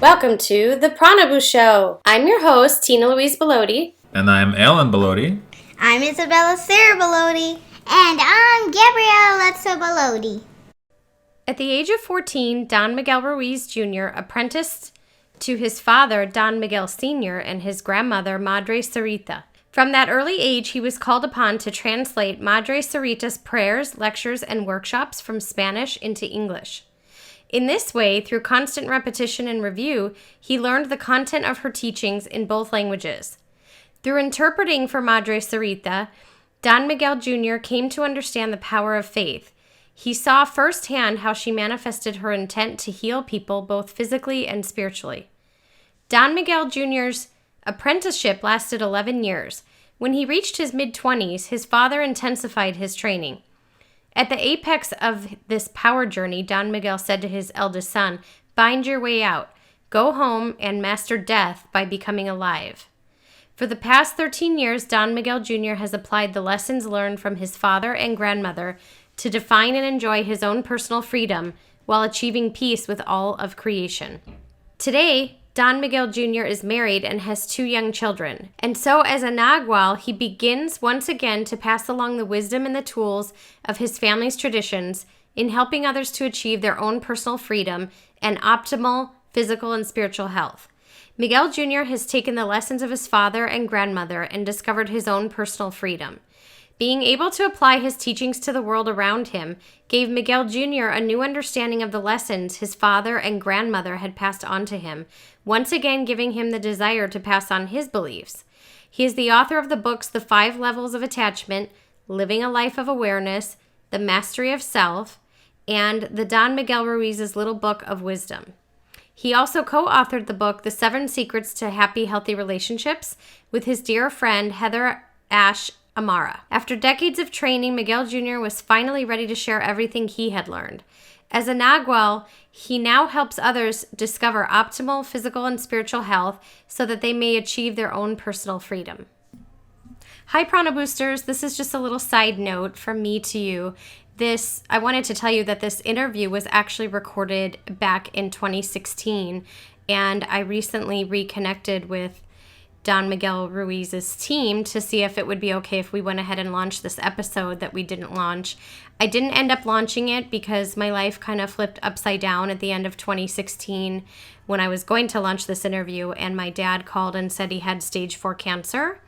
Welcome to the Prana Boosters Show. I'm your host, Tina Louise Bellotti. And I'm Alan Bellotti. I'm Isabella Sarah Bellotti. And I'm Gabrielle Letzo Bellotti. At the age of 14, Don Miguel Ruiz Jr. apprenticed to his father, Don Miguel Sr., and his grandmother, Madre Sarita. From that early age, he was called upon to translate Madre Sarita's prayers, lectures, and workshops from Spanish into English. In this way, through constant repetition and review, he learned the content of her teachings in both languages. Through interpreting for Madre Sarita, Don Miguel Jr. came to understand the power of faith. He saw firsthand how she manifested her intent to heal people both physically and spiritually. Don Miguel Jr.'s apprenticeship lasted 11 years. When he reached his mid-20s, his father intensified his training. At the apex of this power journey, Don Miguel said to his eldest son, "Find your way out. Go home and master death by becoming alive." For the past 13 years, Don Miguel Jr. has applied the lessons learned from his father and grandmother to define and enjoy his own personal freedom while achieving peace with all of creation. Today, Don Miguel Jr. is married and has 2 young children. And so as a Nagual, he begins once again to pass along the wisdom and the tools of his family's traditions in helping others to achieve their own personal freedom and optimal physical and spiritual health. Miguel Jr. has taken the lessons of his father and grandmother and discovered his own personal freedom. Being able to apply his teachings to the world around him gave Miguel Jr. a new understanding of the lessons his father and grandmother had passed on to him, once again giving him the desire to pass on his beliefs. He is the author of the books The 5 Levels of Attachment, Living a Life of Awareness, The Mastery of Self, and the Don Miguel Ruiz's Little Book of Wisdom. He also co-authored the book The 7 Secrets to Happy, Healthy Relationships with his dear friend Heather Ash Amara. After decades of training, Miguel Jr. was finally ready to share everything he had learned. As a Nagual, he now helps others discover optimal physical and spiritual health so that they may achieve their own personal freedom. Hi, Prana Boosters. This is just a little side note from me to you. I wanted to tell you that this interview was actually recorded back in 2016, and I recently reconnected with Don Miguel Ruiz's team to see if it would be okay if we went ahead and launched this episode that we didn't launch. I didn't end up launching it because my life kind of flipped upside down at the end of 2016 when I was going to launch this interview, and my dad called and said he had stage 4 cancer.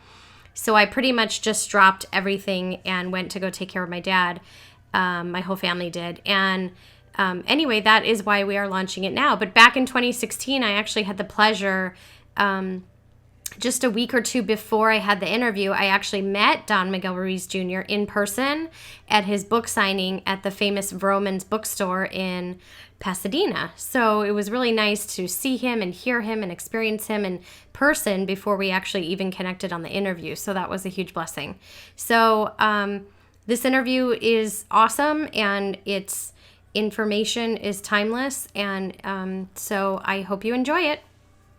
So I pretty much just dropped everything and went to go take care of my dad. My whole family did. And anyway, that is why we are launching it now. But back in 2016, I actually had the pleasure, just a week or 2 before I had the interview, I actually met Don Miguel Ruiz Jr. in person at his book signing at the famous Vroman's bookstore in Pasadena. So it was really nice to see him and hear him and experience him in person before we actually even connected on the interview. So that was a huge blessing. So this interview is awesome, and its information is timeless, and so I hope you enjoy it.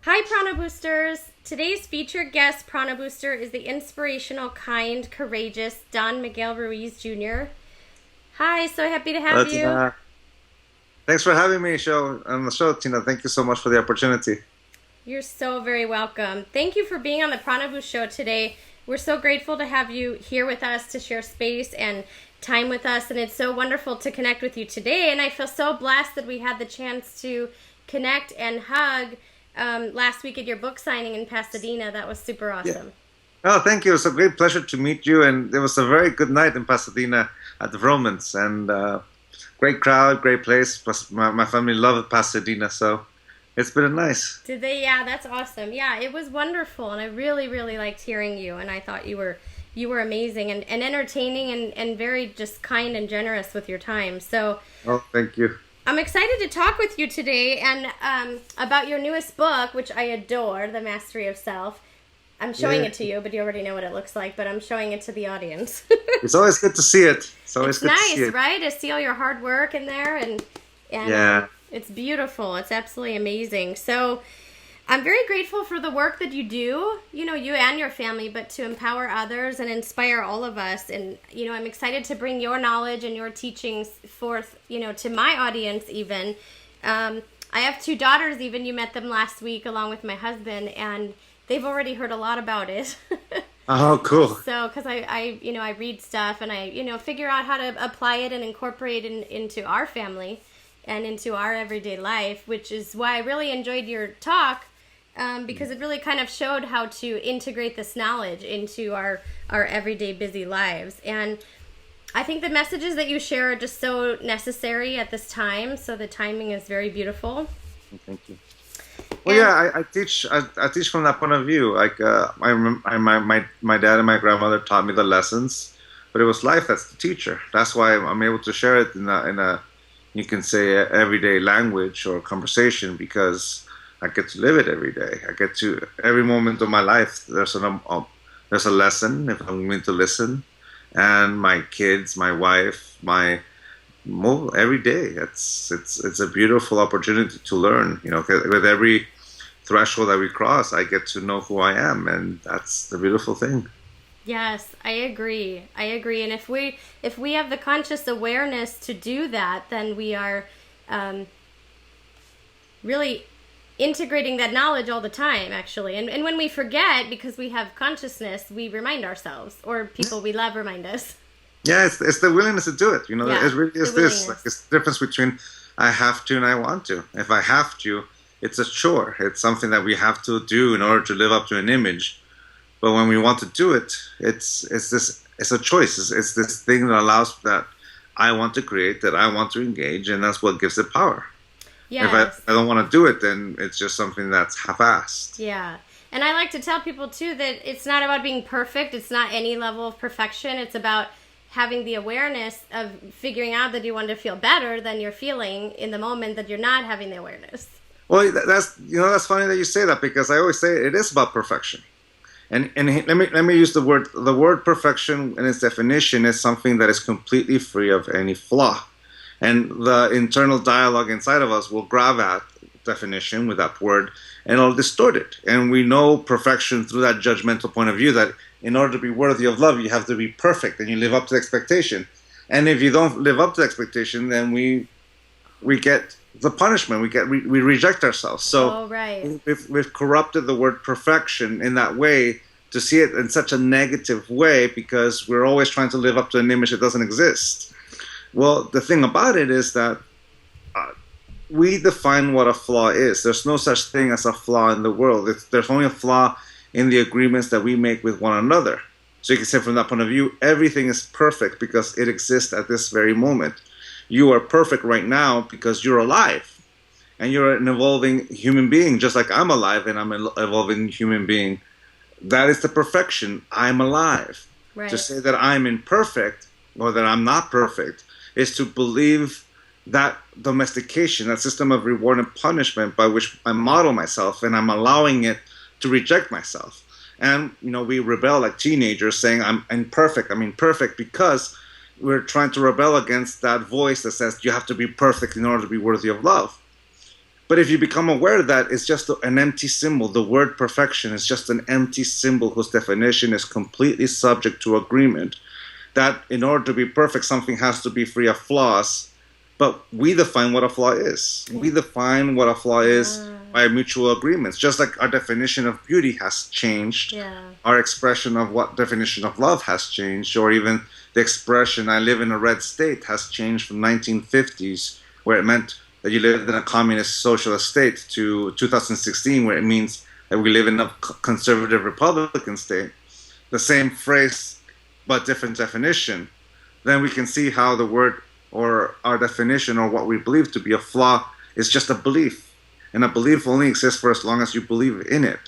Hi, Prana Boosters. Today's featured guest Prana Booster is the inspirational, kind, courageous Don Miguel Ruiz Jr. Hi, so happy to have you. Thanks for having me on the show, Tina. Thank you so much for the opportunity. You're so very welcome. Thank you for being on the Prana Boosters Show today. We're so grateful to have you here with us to share space and time with us, and it's so wonderful to connect with you today, and I feel so blessed that we had the chance to connect and hug last week at your book signing in Pasadena. That was super awesome. Yeah. Oh, thank you. It was a great pleasure to meet you, and it was a very good night in Pasadena at the Romans, and great crowd, great place. Plus, my family loved Pasadena, so it's been nice. Did they? Yeah, that's awesome. Yeah, it was wonderful, and I really, really liked hearing you, and I thought you were amazing and entertaining and very just kind and generous with your time. So, oh, thank you. I'm excited to talk with you today and about your newest book, which I adore, The Mastery of Self. I'm showing it to you, but you already know what it looks like, but I'm showing it to the audience. It's always good to see it. It's always good nice, to see it. Right? To see all your hard work in there, and yeah. It's beautiful. It's absolutely amazing. So I'm very grateful for the work that you do, you and your family, but to empower others and inspire all of us. And, I'm excited to bring your knowledge and your teachings forth, to my audience even. I have 2 daughters. Even you met them last week along with my husband, and they've already heard a lot about it. Oh, cool. So, because I read stuff and I figure out how to apply it and incorporate it into our family and into our everyday life, which is why I really enjoyed your talk, because it really kind of showed how to integrate this knowledge into our everyday busy lives. And I think the messages that you share are just so necessary at this time. So the timing is very beautiful. Thank you. Well, yeah, I teach from that point of view. Like, my dad and my grandmother taught me the lessons, but it was life that's the teacher. That's why I'm able to share it in a you can say everyday language or conversation, because I get to live it every day. I get to every moment of my life. There's a lesson if I'm willing to listen. And my kids, my wife, every day. It's a beautiful opportunity to learn. With every threshold that we cross, I get to know who I am, and that's the beautiful thing. Yes, I agree. And if we have the conscious awareness to do that, then we are really integrating that knowledge all the time, actually. And when we forget, because we have consciousness, we remind ourselves, or people we love remind us. Yeah, it's the willingness to do it. It really is this. Willingness. It's the difference between I have to and I want to. If I have to, it's a chore. It's something that we have to do in order to live up to an image. But when we want to do it, it's a choice. It's this thing that allows that I want to create, that I want to engage, and that's what gives it power. Yes. If I don't want to do it, then it's just something that's half-assed. Yeah. And I like to tell people, too, that it's not about being perfect. It's not any level of perfection. It's about having the awareness of figuring out that you want to feel better than you're feeling in the moment that you're not having the awareness. Well, that's funny that you say that, because I always say it is about perfection. And let me use the word perfection in its definition is something that is completely free of any flaw. And the internal dialogue inside of us will grab that definition with that word, and it'll distort it. And we know perfection through that judgmental point of view, that in order to be worthy of love, you have to be perfect and you live up to the expectation. And if you don't live up to the expectation, then we get the punishment. We reject ourselves. So we've corrupted the word perfection in that way, to see it in such a negative way, because we're always trying to live up to an image that doesn't exist. Well, the thing about it is that we define what a flaw is. There's no such thing as a flaw in the world. There's only a flaw in the agreements that we make with one another. So you can say from that point of view, everything is perfect because it exists at this very moment. You are perfect right now because you're alive. And you're an evolving human being, just like I'm alive and I'm an evolving human being. That is the perfection. I'm alive. Right. To say that I'm imperfect or that I'm not perfect is to believe that domestication, that system of reward and punishment by which I model myself, and I'm allowing it to reject myself. And, we rebel like teenagers saying I'm imperfect because we're trying to rebel against that voice that says you have to be perfect in order to be worthy of love. But if you become aware that it's just an empty symbol, the word perfection is just an empty symbol whose definition is completely subject to agreement, that in order to be perfect, something has to be free of flaws. But we define what a flaw is. We define what a flaw is by mutual agreements. Just like our definition of beauty has changed, our expression of what definition of love has changed, or even the expression "I live in a red state" has changed from 1950s, where it meant that you lived in a communist socialist state, to 2016, where it means that we live in a conservative Republican state. The same phrase, but different definition. Then we can see how the word or our definition or what we believe to be a flaw is just a belief. And a belief only exists for as long as you believe in it.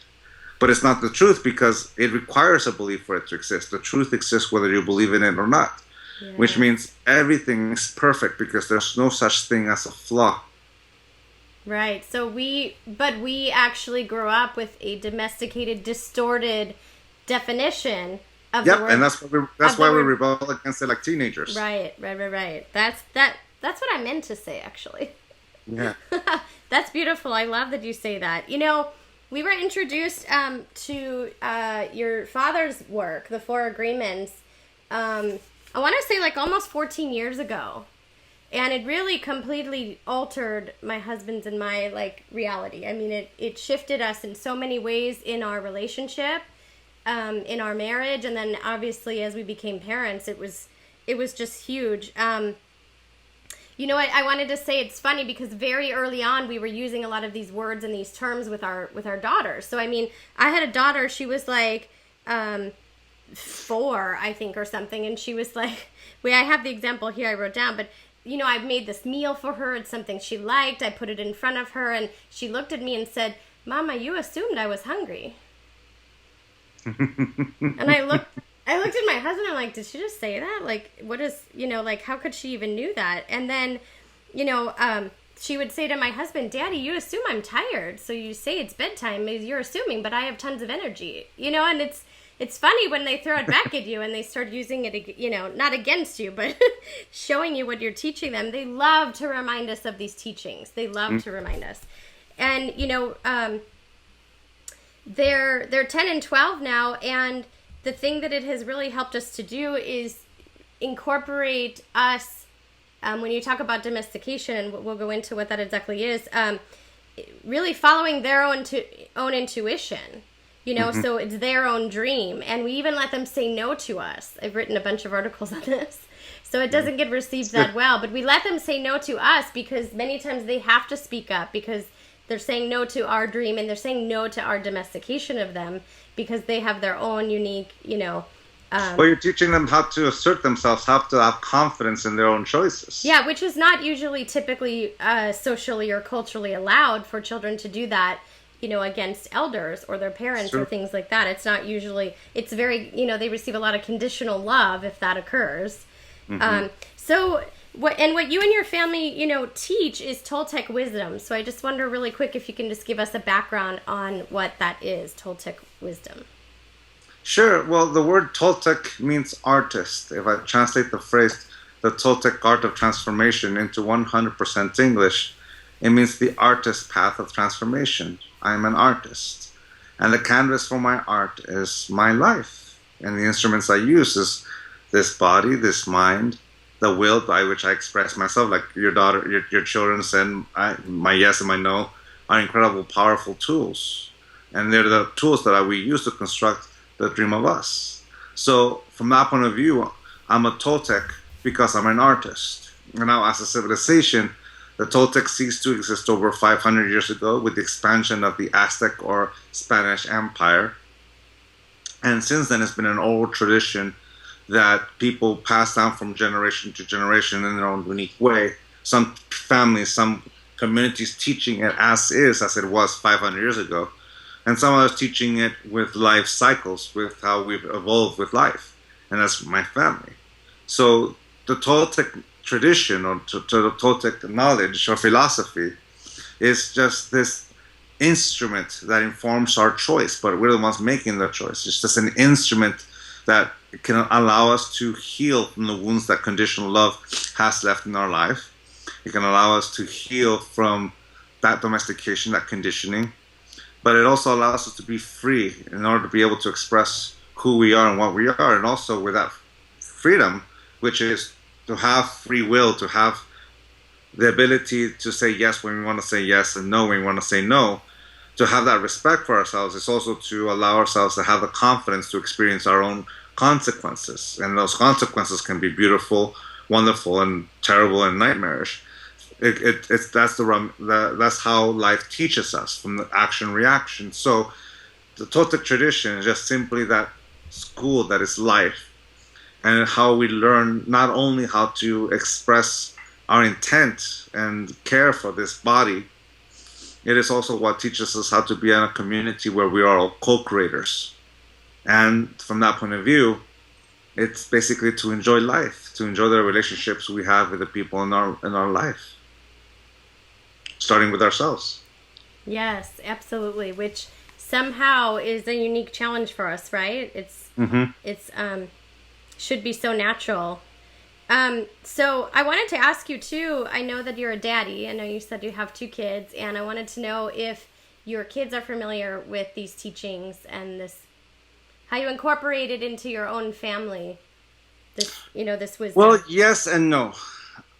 But it's not the truth, because it requires a belief for it to exist. The truth exists whether you believe in it or not. Yeah. Which means everything is perfect because there's no such thing as a flaw. Right. So we actually grow up with a domesticated, distorted definition of the word. And that's why we rebel against it like teenagers. Right. That's what I meant to say, actually. Yeah. That's beautiful. I love that you say that. We were introduced to your father's work, the 4 Agreements, I want to say like almost 14 years ago. And it really completely altered my husband's and my reality. I mean, it shifted us in so many ways in our relationship, in our marriage, and then obviously as we became parents, it was just huge. I wanted to say it's funny because very early on we were using a lot of these words and these terms with our daughters. So I mean, I had a daughter, she was 4, I think, or something, and she was I have the example here I wrote down, but I made this meal for her. It's something she liked. I put it in front of her, and she looked at me and said, "Mama, you assumed I was hungry." And I looked at my husband. I'm like, "Did she just say that? What is, how could she even knew that?" And then, she would say to my husband, "Daddy, you assume I'm tired, so you say it's bedtime. You're assuming, but I have tons of energy." And it's funny when they throw it back at you and they start using it, not against you, but showing you what you're teaching them. They love to remind us of these teachings. They love to remind us. And, they're 10 and 12 now, and the thing that it has really helped us to do is incorporate us, when you talk about domestication, and we'll go into what that exactly is, really following their own intuition. So it's their own dream. And we even let them say no to us. I've written a bunch of articles on this. So it doesn't get received that well. But we let them say no to us because many times they have to speak up because they're saying no to our dream and they're saying no to our domestication of them because they have their own unique, well, you're teaching them how to assert themselves, how to have confidence in their own choices. Yeah, which is not usually typically socially or culturally allowed for children to do that. Against elders or their parents or things like that. It's not usually, it's very, they receive a lot of conditional love if that occurs. So what you and your family, teach is Toltec wisdom. So I just wonder really quick if you can just give us a background on what that is, Toltec wisdom. Sure. Well, the word Toltec means artist. If I translate the phrase, the Toltec art of transformation, into 100% English, it means the artist's path of transformation. I'm an artist. And the canvas for my art is my life. And the instruments I use is this body, this mind, the will by which I express myself. Like your daughter, your children said, my yes and my no are incredible, powerful tools. And they're the tools that we use to construct the dream of us. So from that point of view, I'm a Toltec because I'm an artist. And now as a civilization, the Toltec ceased to exist over 500 years ago with the expansion of the Aztec or Spanish Empire. And since then, it's been an old tradition that people pass down from generation to generation in their own unique way. Some families, some communities teaching it as it was 500 years ago. And some others teaching it with life cycles, with how we've evolved with life. And that's my family. So the Toltec tradition or to the Toltec knowledge or philosophy is just this instrument that informs our choice, but we're the ones making the choice. It's just an instrument that can allow us to heal from the wounds that conditional love has left in our life. It can allow us to heal from that domestication, that conditioning, but it also allows us to be free in order to be able to express who we are and what we are, and also with that freedom, which is to have free will, to have the ability to say yes when we want to say yes and no when we want to say no, to have that respect for ourselves. It's also to allow ourselves to have the confidence to experience our own consequences. And those consequences can be beautiful, wonderful, and terrible and nightmarish. That's how life teaches us, from the action-reaction. So the Toltec tradition is just simply that school that is life, and how we learn not only how to express our intent and care for this body, it is also what teaches us how to be in a community where we are all co-creators. And from that point of view, it's basically to enjoy life, to enjoy the relationships we have with the people in our life, starting with ourselves. Yes, absolutely. Which somehow is a unique challenge for us, right? It's should be so natural. So I wanted to ask you too, I know that you're a daddy. I know you said you have 2 kids, and I wanted to know if your kids are familiar with these teachings and this, how you incorporate it into your own family, this wisdom. Well, yes and no.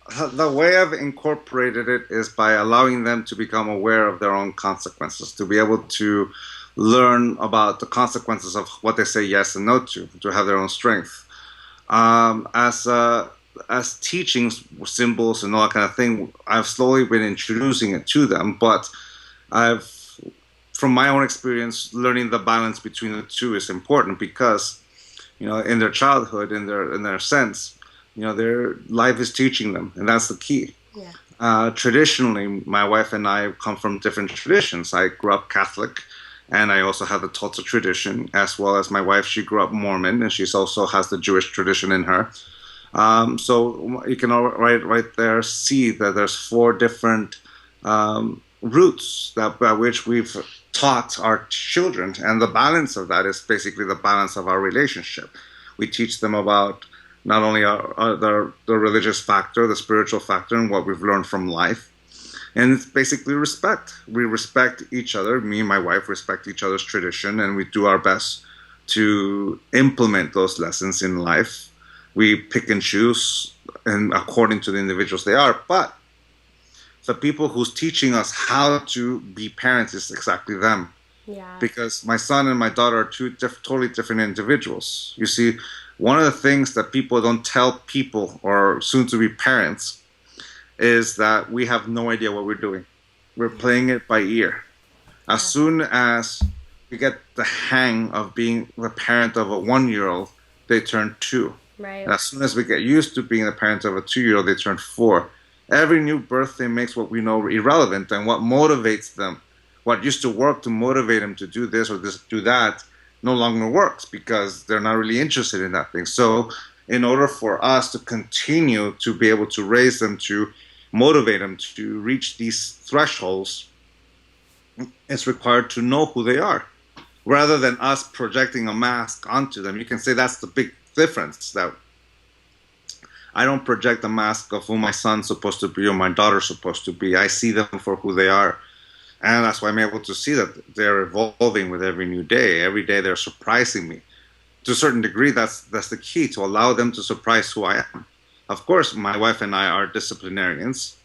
The way I've incorporated it is by allowing them to become aware of their own consequences, to be able to learn about the consequences of what they say yes and no to have their own strength. As teachings, symbols, and all that kind of thing, I've slowly been introducing it to them, but I've, from my own experience, learning the balance between the two is important because, in their childhood, in their sense, their life is teaching them, and that's the key. Yeah. Traditionally, my wife and I come from different traditions. I grew up Catholic, and I also have the Tulsa tradition, as well as my wife. She grew up Mormon, and she also has the Jewish tradition in her. So you can right there see that there's 4 different roots by which we've taught our children, and the balance of that is basically the balance of our relationship. We teach them about not only the religious factor, the spiritual factor, and what we've learned from life. And it's basically respect. We respect each other. Me and my wife respect each other's tradition, and we do our best to implement those lessons in life. We pick and choose, and according to the individuals they are. But the people who's teaching us how to be parents is exactly them. Yeah. Because my son and my daughter are 2 totally different individuals. You see, one of the things that people don't tell people or soon-to-be parents is that we have no idea what we're doing. We're playing it by ear. As soon as we get the hang of being the parent of a 1-year-old, they turn 2. Right. And as soon as we get used to being the parent of a 2-year-old, they turn 4. Every new birthday makes what we know irrelevant, and what motivates them, what used to work to motivate them to do this or do that, no longer works because they're not really interested in that thing. So in order for us to continue to be able to raise them, to motivate them to reach these thresholds, it's required to know who they are, rather than us projecting a mask onto them. You can say that's the big difference, that I don't project a mask of who my son's supposed to be or my daughter's supposed to be. I see them for who they are. And that's why I'm able to see that they're evolving with every new day. Every day they're surprising me. To a certain degree, that's the key, to allow them to surprise who I am. Of course, my wife and I are disciplinarians.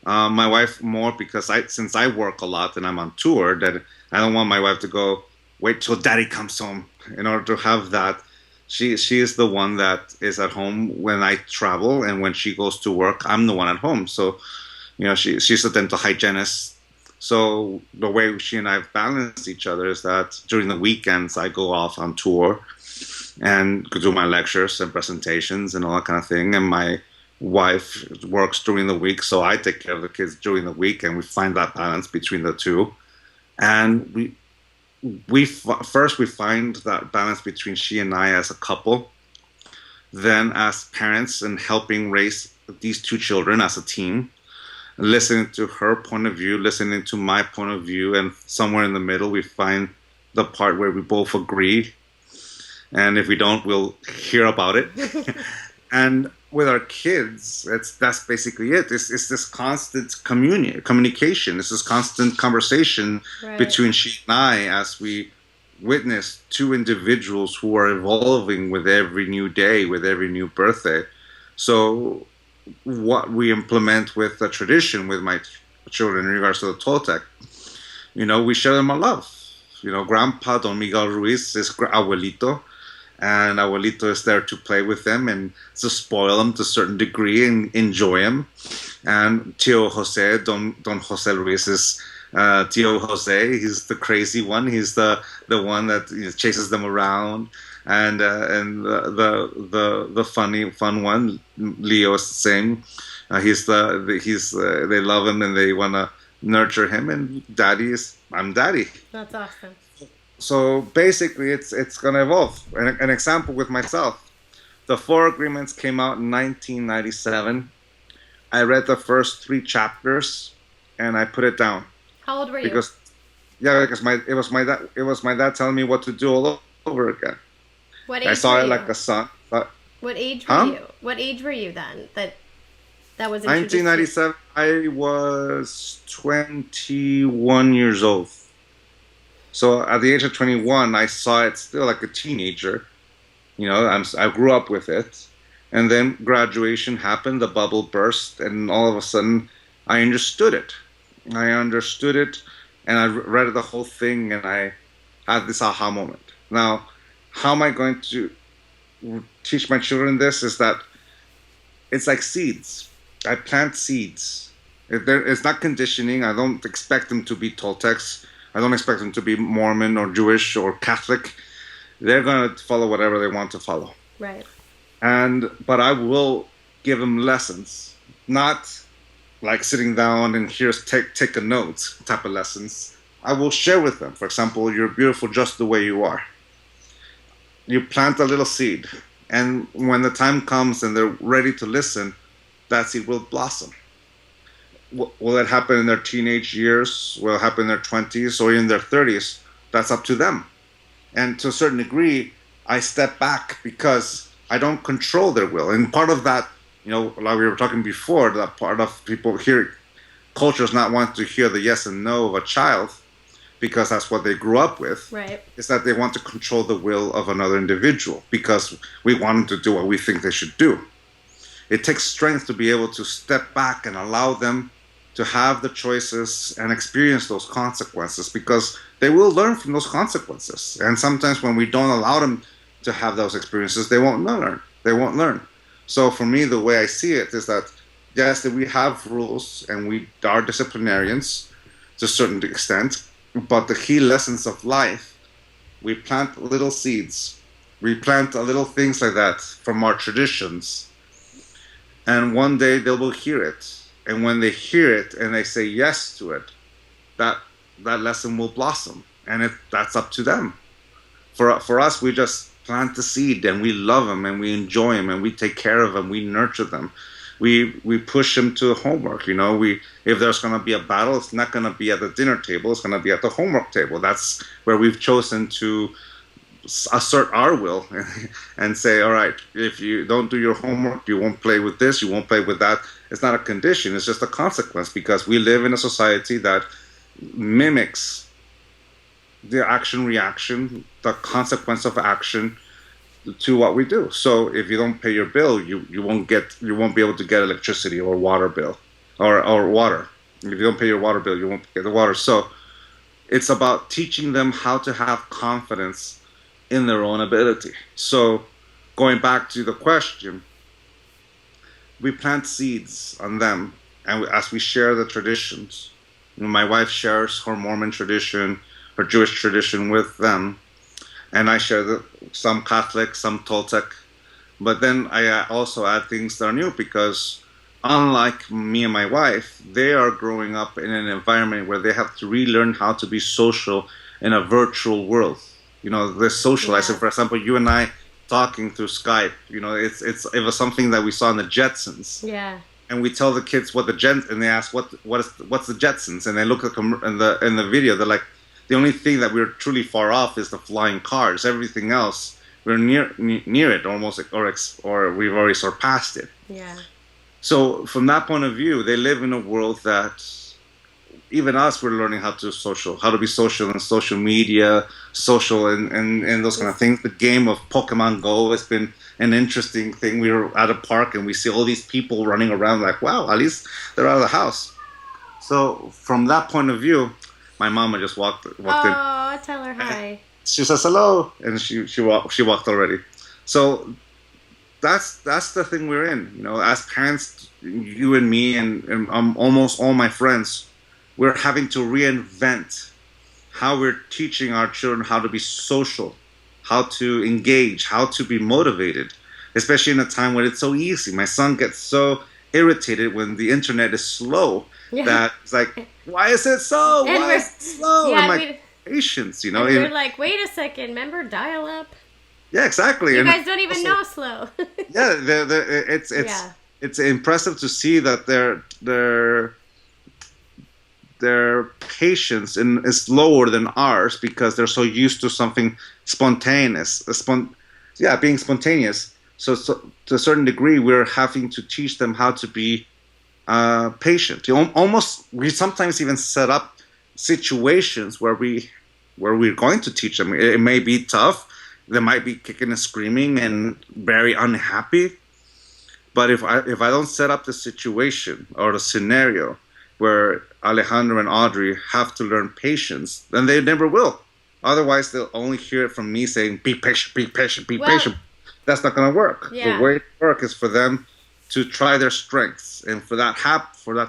My wife more because since I work a lot and I'm on tour, that I don't want my wife to go, wait till daddy comes home in order to have that. She is the one that is at home when I travel, and when she goes to work, I'm the one at home. So, she's a dental hygienist. So the way she and I have balanced each other is that during the weekends I go off on tour and do my lectures and presentations and all that kind of thing. And my wife works during the week, so I take care of the kids during the week, and we find that balance between the two. And we find that balance between she and I as a couple, then as parents and helping raise these 2 children as a team, listening to her point of view, listening to my point of view, and somewhere in the middle we find the part where we both agree. And if we don't, we'll hear about it. And with our kids, that's basically it. It's this constant communication. It's this constant conversation between she and I as we witness 2 individuals who are evolving with every new day, with every new birthday. So what we implement with the tradition with my children in regards to the Toltec, we share them a love. Grandpa Don Miguel Ruiz is abuelito, and abuelito is there to play with them and to spoil them to a certain degree and enjoy them. And Tio Jose, Don Jose Ruiz is Tio Jose. He's the crazy one. He's the one that chases them around. And the fun one, Leo, is the same. They love him and they want to nurture him. And I'm daddy. That's awesome. So basically, it's gonna evolve. An example with myself, the 4 Agreements came out in 1997. I read the first 3 chapters, and I put it down. How old were you? Because it was my dad telling me what to do all over again. What age I saw were it you? like a son. What age were you? What age were you then? That was introduced 1997. I was 21 years old. So at the age of 21, I saw it still like a teenager. I grew up with it, And then graduation happened, the bubble burst, and all of a sudden I understood it. I understood it, and I read the whole thing, and I had this aha moment. Now, how am I going to teach my children this? Is that it's like seeds. I plant seeds. It's not conditioning. I don't expect them to be Toltecs. I don't expect them to be Mormon or Jewish or Catholic. They're going to follow whatever they want to follow. Right. But I will give them lessons, not like sitting down and here's take a note type of lessons. I will share with them. For example, you're beautiful just the way you are. You plant a little seed, and when the time comes and they're ready to listen, that seed will blossom. Will it happen in their teenage years? Will it happen in their 20s or in their 30s? That's up to them. And to a certain degree, I step back because I don't control their will. And part of that, like we were talking before, that part of people here, cultures not wanting to hear the yes and no of a child because that's what they grew up with, right, is that they want to control the will of another individual because we want them to do what we think they should do. It takes strength to be able to step back and allow them to have the choices and experience those consequences because they will learn from those consequences. And sometimes when we don't allow them to have those experiences, they won't learn. They won't learn. So for me, the way I see it is that, yes, that we have rules and we are disciplinarians to a certain extent, but the key lessons of life, we plant little seeds. We plant little things like that from our traditions. And one day they will hear it. And when they hear it and they say yes to it, that lesson will blossom. And that's up to them. For us, we just plant the seed and we love them and we enjoy them and we take care of them. We nurture them. We push them to homework. If there's going to be a battle, it's not going to be at the dinner table. It's going to be at the homework table. That's where we've chosen to assert our will and say, all right, if you don't do your homework, you won't play with this, you won't play with that. It's not a condition. It's just a consequence because we live in a society that mimics the action-reaction, the consequence of action to what we do. So if you don't pay your bill, you won't be able to get electricity or water bill or water. If you don't pay your water bill, you won't get the water. So it's about teaching them how to have confidence in their own ability. So going back to the question, we plant seeds on them, and as we share the traditions, my wife shares her Mormon tradition, her Jewish tradition with them, and I share some Catholic, some Toltec, but then I also add things that are new because unlike me and my wife, they are growing up in an environment where they have to relearn how to be social in a virtual world. They're socializing. Yeah. For example, you and I talking through Skype. It was something that we saw in the Jetsons. Yeah. And we tell the kids what and they ask what's the Jetsons, and they look at in the video. They're like, the only thing that we're truly far off is the flying cars. Everything else, we're near it almost, or we've already surpassed it. Yeah. So from that point of view, they live in a world that even us, we're learning how to be social in social media, social and those kind of things. The game of Pokemon Go has been an interesting thing. We were at a park and we see all these people running around like, wow, at least they're out of the house. So from that point of view, my mama just walked in. Oh, tell her hi. She says hello, and she walked already. So that's the thing we're in. As parents, you and me and almost all my friends, we're having to reinvent how we're teaching our children how to be social, how to engage, how to be motivated, especially in a time when it's so easy. My son gets so irritated when the internet is slow that it's like, why is it so? Why is it slow? Yeah, I'm like, patience, And we're like, wait a second, remember dial-up? Yeah, exactly. You guys don't even know slow. Yeah, it's impressive to see that their patience is lower than ours because they're so used to something spontaneous. Being spontaneous. So to a certain degree, we're having to teach them how to be patient. We sometimes even set up situations where we're going to teach them. It may be tough. They might be kicking and screaming and very unhappy. But if I don't set up the situation or the scenario where Alejandro and Audrey have to learn patience, then they never will. Otherwise, they'll only hear it from me saying, be patient, be patient, be patient. That's not going to work. Yeah. The way to work is for them to try their strengths. And for that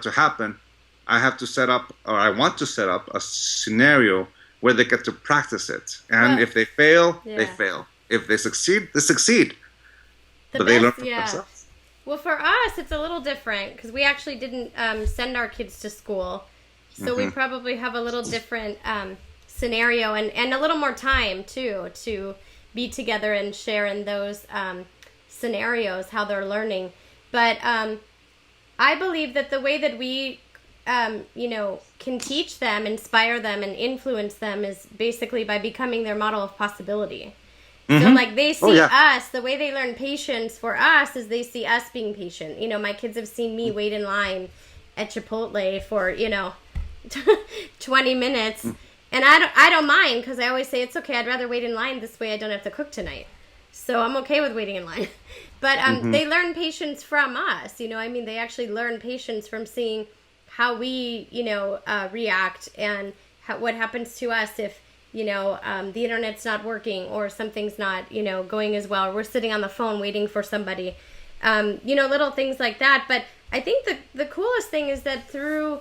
to happen, I have to set up, or I want to set up, a scenario where they get to practice it. And if they fail, they fail. If they succeed, they succeed. But they learn from themselves. Well, for us, it's a little different because we actually didn't send our kids to school. So we probably have a little different scenario and a little more time, too, to be together and share in those scenarios, how they're learning. But I believe that the way that we, can teach them, inspire them, and influence them is basically by becoming their model of possibility. So, like, they see us, the way they learn patience for us is they see us being patient. My kids have seen me wait in line at Chipotle for, 20 minutes. And I don't mind because I always say, it's okay, I'd rather wait in line this way I don't have to cook tonight. So I'm okay with waiting in line. But they learn patience from us. They actually learn patience from seeing how we, react and what happens to us if, the internet's not working or something's not, going as well. Or we're sitting on the phone waiting for somebody. Little things like that. But I think the coolest thing is that through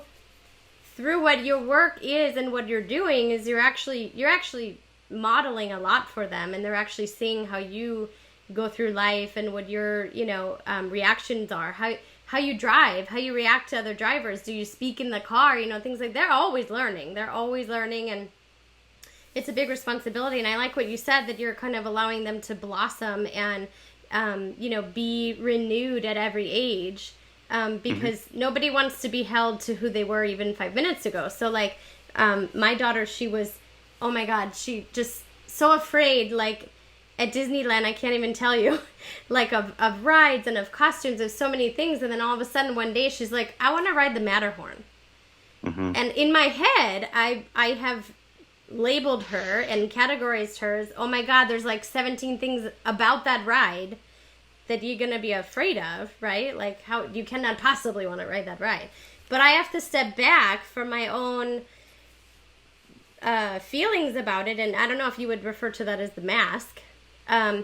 what your work is and what you're doing is you're actually modeling a lot for them, and they're actually seeing how you go through life and what your reactions are, how you drive, how you react to other drivers. Do you speak in the car? Things like they're always learning, and it's a big responsibility. And I like what you said, that you're kind of allowing them to blossom and be renewed at every age. Because nobody wants to be held to who they were even 5 minutes ago. So, like, my daughter, she was, oh my God, she just so afraid, like, at Disneyland, I can't even tell you, like, of rides and of costumes, of so many things. And then all of a sudden, one day, she's like, I want to ride the Matterhorn. And in my head, I have labeled her and categorized her as, oh my God, there's like 17 things about that ride that you're going to be afraid of, right? Like, how you cannot possibly want to ride that ride. But I have to step back from my own feelings about it. And I don't know if you would refer to that as the mask, how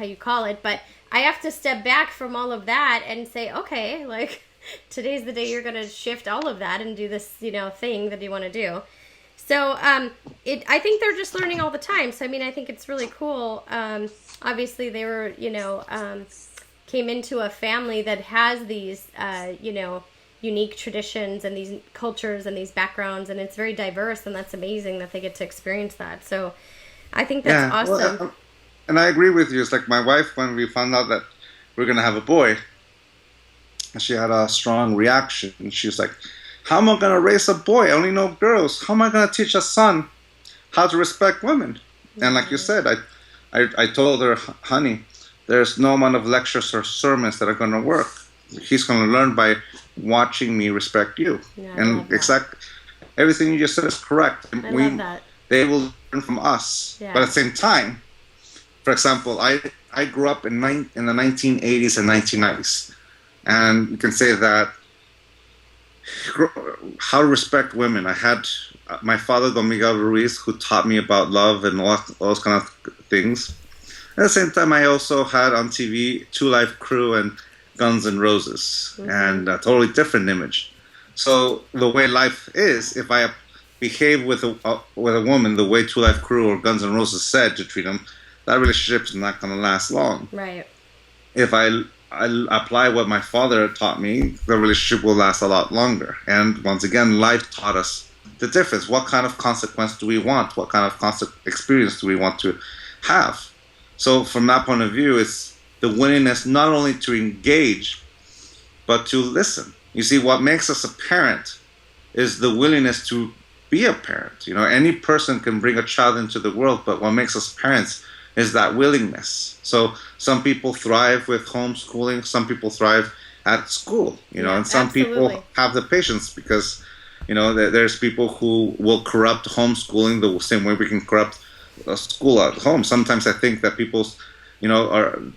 you call it. But I have to step back from all of that and say, okay, like, today's the day you're going to shift all of that and do this, thing that you want to do. So I think they're just learning all the time. So, I think it's really cool. Obviously, they were, came into a family that has these, unique traditions and these cultures and these backgrounds. And it's very diverse. And that's amazing that they get to experience that. So I think that's awesome. Well, and I agree with you. It's like my wife, when we found out that we're going to have a boy, she had a strong reaction. And she was like, how am I going to raise a boy? I only know girls. How am I going to teach a son how to respect women? And like you said, I told her, honey, there's no amount of lectures or sermons that are going to work. He's going to learn by watching me respect you. Yeah, and everything you just said is correct. I love that. They will learn from us. Yeah. But at the same time, for example, I grew up in the 1980s and 1990s. And you can say that how to respect women. I had my father, Don Miguel Ruiz, who taught me about love and all those kind of things. At the same time, I also had on TV Two Live Crew and Guns N' Roses, and a totally different image. So the way life is, if I behave with a woman the way Two Live Crew or Guns N' Roses said to treat them, that relationship's not going to last long. Right. If I apply what my father taught me, the relationship will last a lot longer. And once again, life taught us the difference. What kind of consequence do we want? What kind of experience do we want to have? So from that point of view, it's the willingness not only to engage, but to listen. You see, what makes us a parent is the willingness to be a parent. Any person can bring a child into the world, but what makes us parents is that willingness. So some people thrive with homeschooling, some people thrive at school, and some people have the patience because, there's people who will corrupt homeschooling the same way we can corrupt a school at home. Sometimes I think that people,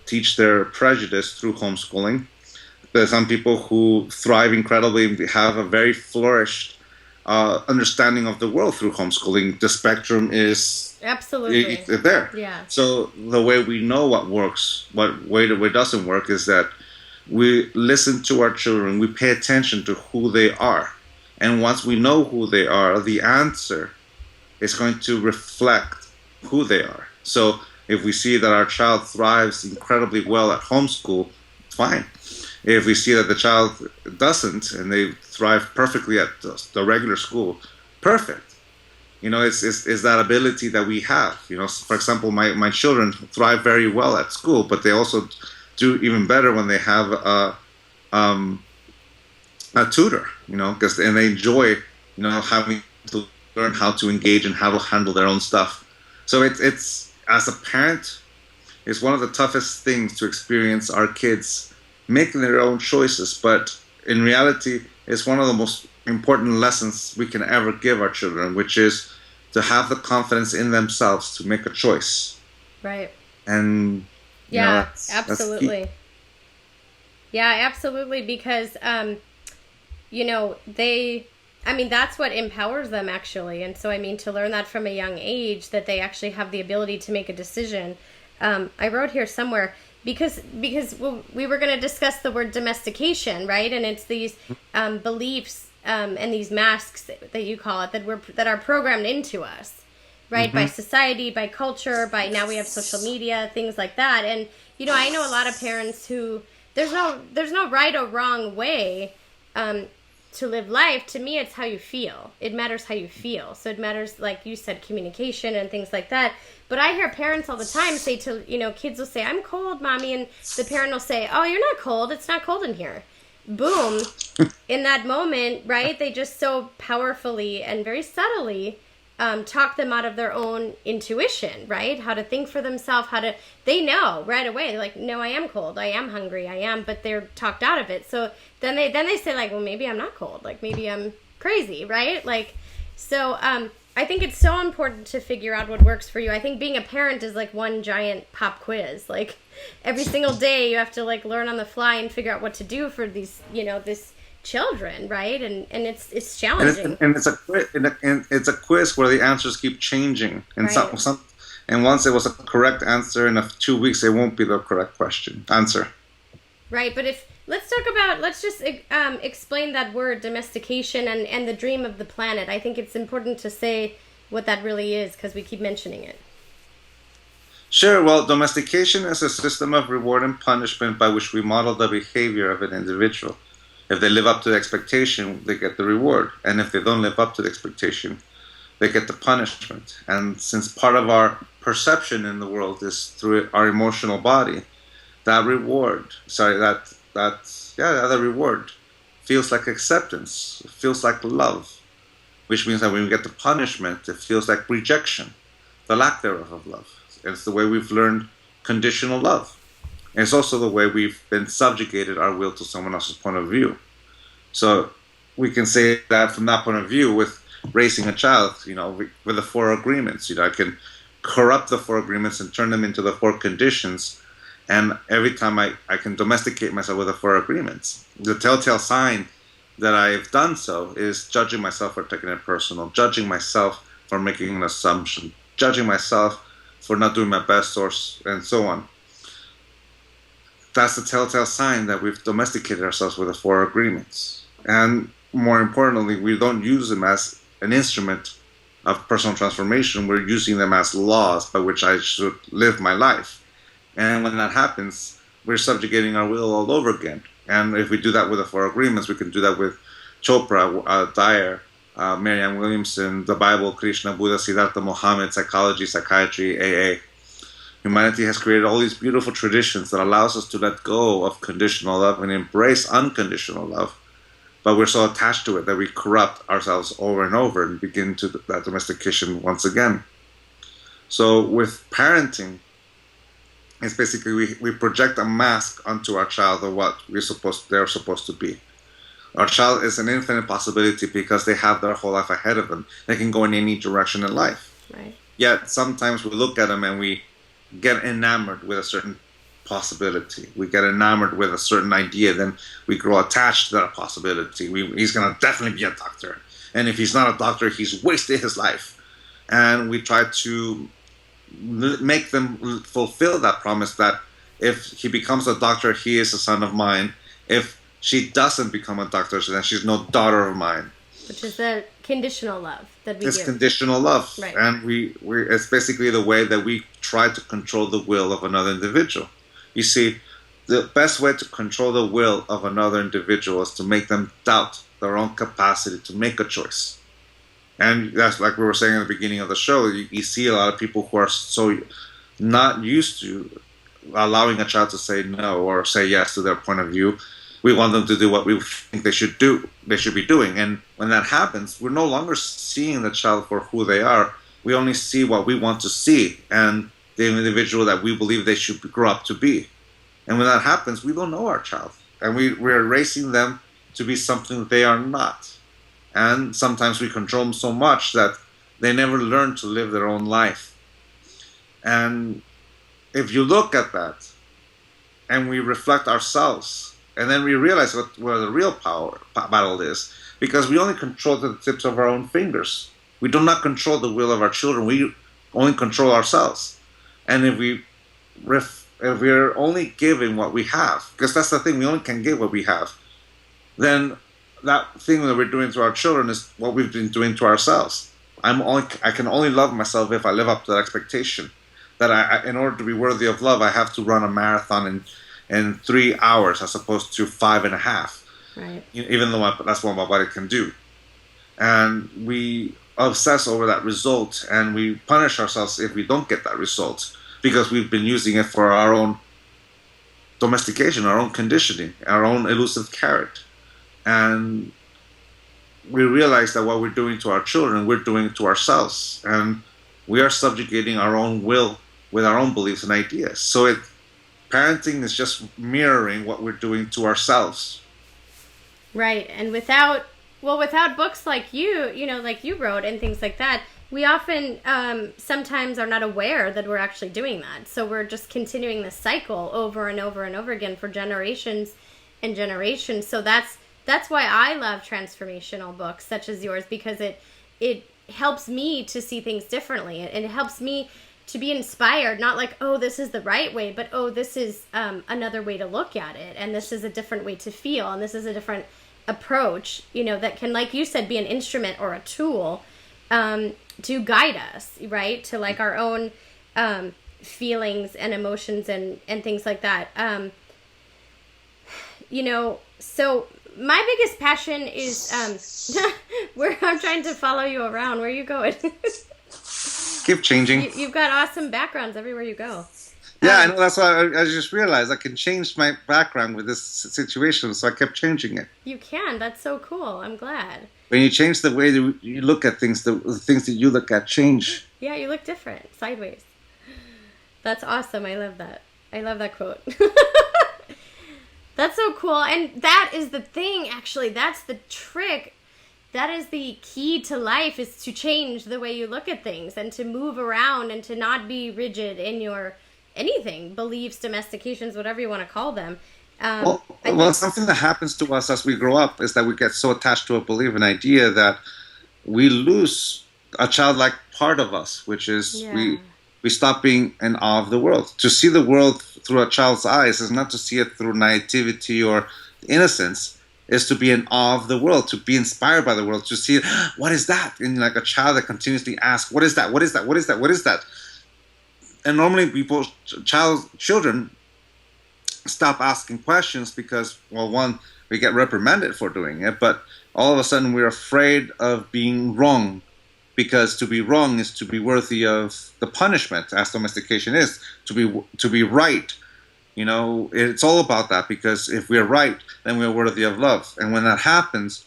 teach their prejudice through homeschooling. There's some people who thrive incredibly and have a very flourished understanding of the world through homeschooling. The spectrum is Absolutely there. Yeah. So the way we know what works, what doesn't work, is that we listen to our children, we pay attention to who they are. And once we know who they are, the answer is going to reflect who they are. So if we see that our child thrives incredibly well at homeschool, fine. If we see that the child doesn't and they thrive perfectly at the regular school, perfect. It's that ability that we have. For example, my children thrive very well at school, but they also do even better when they have a tutor, and they enjoy, having to learn how to engage and how to handle their own stuff. So it's as a parent, it's one of the toughest things to experience our kids making their own choices. But in reality, it's one of the most important lessons we can ever give our children, which is to have the confidence in themselves to make a choice. Right. And yeah, absolutely. Yeah, absolutely. Because, that's what empowers them, actually. And so, to learn that from a young age, that they actually have the ability to make a decision. I wrote here somewhere, because we were going to discuss the word domestication, right? And it's these beliefs and these masks that you call it, that are programmed into us. Right, by society, by culture, by now we have social media, things like that. And I know a lot of parents who there's no right or wrong way to live life. To me, it's how you feel. It matters how you feel. So it matters, like you said, communication and things like that. But I hear parents all the time say to kids will say, "I'm cold, mommy," and the parent will say, "Oh, you're not cold. It's not cold in here." Boom! In that moment, right? They just so powerfully and very subtly talk them out of their own intuition, right? How to think for themselves, they know right away. They're like, "No, I am cold. I am hungry. I am," but they're talked out of it. So then they say like, "Well, maybe I'm not cold. Like maybe I'm crazy," right? Like, so I think it's so important to figure out what works for you. I think being a parent is like one giant pop quiz. Like every single day you have to like learn on the fly and figure out what to do for these, this children, right? And it's challenging. And it's a quiz where the answers keep changing. And right. And once it was a correct answer, in 2 weeks it won't be the correct answer. Right, but let's just explain that word domestication and the dream of the planet. I think it's important to say what that really is, because we keep mentioning it. Sure. Well, domestication is a system of reward and punishment by which we model the behavior of an individual. If they live up to the expectation, they get the reward. And if they don't live up to the expectation, they get the punishment. And since part of our perception in the world is through our emotional body, that reward feels like acceptance, it feels like love, which means that when we get the punishment, it feels like rejection, the lack thereof of love. It's the way we've learned conditional love. And it's also the way we've been subjugated our will to someone else's point of view. So we can say that from that point of view with raising a child, with the 4 agreements. I can corrupt the 4 agreements and turn them into the 4 conditions. And every time I can domesticate myself with the 4 agreements. The telltale sign that I've done so is judging myself for taking it personal, judging myself for making an assumption, judging myself for not doing my best, and so on. That's the telltale sign that we've domesticated ourselves with the 4 agreements. And more importantly, we don't use them as an instrument of personal transformation. We're using them as laws by which I should live my life. And when that happens, we're subjugating our will all over again. And if we do that with the 4 agreements, we can do that with Chopra, Dyer, Marianne Williamson, the Bible, Krishna, Buddha, Siddhartha, Mohammed, psychology, psychiatry, AA. Humanity has created all these beautiful traditions that allows us to let go of conditional love and embrace unconditional love. But we're so attached to it that we corrupt ourselves over and over and begin to that domestication once again. So with parenting, it's basically we project a mask onto our child of what they're supposed to be. Our child is an infinite possibility because they have their whole life ahead of them. They can go in any direction in life. Right. Yet sometimes we look at them and we get enamored with a certain possibility. We get enamored with a certain idea, then we grow attached to that possibility. He's going to definitely be a doctor. And if he's not a doctor, he's wasted his life. And we try to make them fulfill that promise that if he becomes a doctor, he is a son of mine. If she doesn't become a doctor, then she's no daughter of mine. Which is the conditional love that we It's give. conditional love. Right. And it's basically the way that we try to control the will of another individual. You see, the best way to control the will of another individual is to make them doubt their own capacity to make a choice. And that's like we were saying at the beginning of the show, you see a lot of people who are so not used to allowing a child to say no or say yes to their point of view. We want them to do what we think they should be doing. And when that happens, we're no longer seeing the child for who they are. We only see what we want to see and the individual that we believe they should grow up to be. And when that happens, we don't know our child. And we're raising them to be something they are not. And sometimes we control them so much that they never learn to live their own life. And if you look at that and we reflect ourselves, and then we realize where the real battle is, because we only control the tips of our own fingers. We do not control the will of our children. We only control ourselves. And if we're only giving what we have, because that's the thing, we only can give what we have, then that thing that we're doing to our children is what we've been doing to ourselves. I can only love myself if I live up to that expectation. That in order to be worthy of love, I have to run a marathon in 3 hours as opposed to 5.5. Right. Even though that's what my body can do. And we obsess over that result, and we punish ourselves if we don't get that result, because we've been using it for our own domestication, our own conditioning, our own elusive carrot. And we realize that what we're doing to our children, we're doing it to ourselves. And we are subjugating our own will with our own beliefs and ideas. So parenting is just mirroring what we're doing to ourselves. Right. And without books like like you wrote and things like that, we often sometimes are not aware that we're actually doing that. So we're just continuing the cycle over and over and over again for generations and generations. So that's why I love transformational books such as yours, because it helps me to see things differently. And it helps me to be inspired, not like, oh, this is the right way, but, oh, this is another way to look at it. And this is a different way to feel. And this is a different approach, that can, like you said, be an instrument or a tool to guide us, right? To like our own feelings and emotions and things like that. So my biggest passion is where I'm trying to follow you around. Where are you going? Keep changing. You've got awesome backgrounds everywhere you go. Yeah, I know. That's why I just realized I can change my background with this situation, so I kept changing it. You can. That's so cool. I'm glad. When you change the way that you look at things, the things that you look at change. Yeah, you look different, sideways. That's awesome. I love that. I love that quote. That's so cool. And that is the thing, actually. That's the trick. That is the key to life, is to change the way you look at things and to move around and to not be rigid in your anything, beliefs, domestications, whatever you want to call them. Something that happens to us as we grow up is that we get so attached to a belief and idea that we lose a childlike part of us, which is we stop being in awe of the world. To see the world through a child's eyes is not to see it through naivety or innocence. Is to be in awe of the world, to be inspired by the world, to see, what is that? And like a child that continuously asks, what is that? What is that? What is that? What is that? And normally children stop asking questions because, well, one, we get reprimanded for doing it, but all of a sudden we're afraid of being wrong, because to be wrong is to be worthy of the punishment, as domestication is, to be right. It's all about that, because if we're right, then we're worthy of love. And when that happens,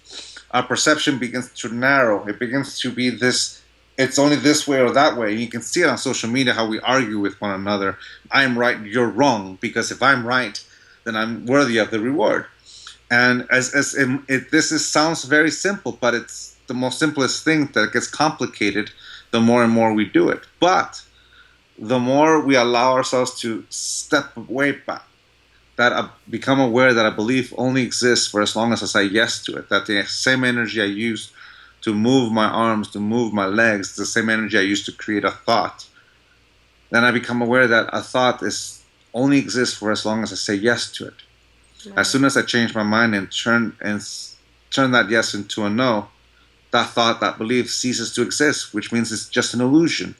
our perception begins to narrow. It begins to be this, it's only this way or that way. And you can see it on social media, how we argue with one another. I'm right, you're wrong, because if I'm right, then I'm worthy of the reward. And sounds very simple, but it's the most simplest thing that gets complicated the more and more we do it. But the more we allow ourselves to step way back, that I become aware that a belief only exists for as long as I say yes to it, that the same energy I use to move my arms, to move my legs, the same energy I use to create a thought, then I become aware that a thought is only exists for as long as I say yes to it. Right. As soon as I change my mind and turn that yes into a no, that thought, that belief ceases to exist, which means it's just an illusion.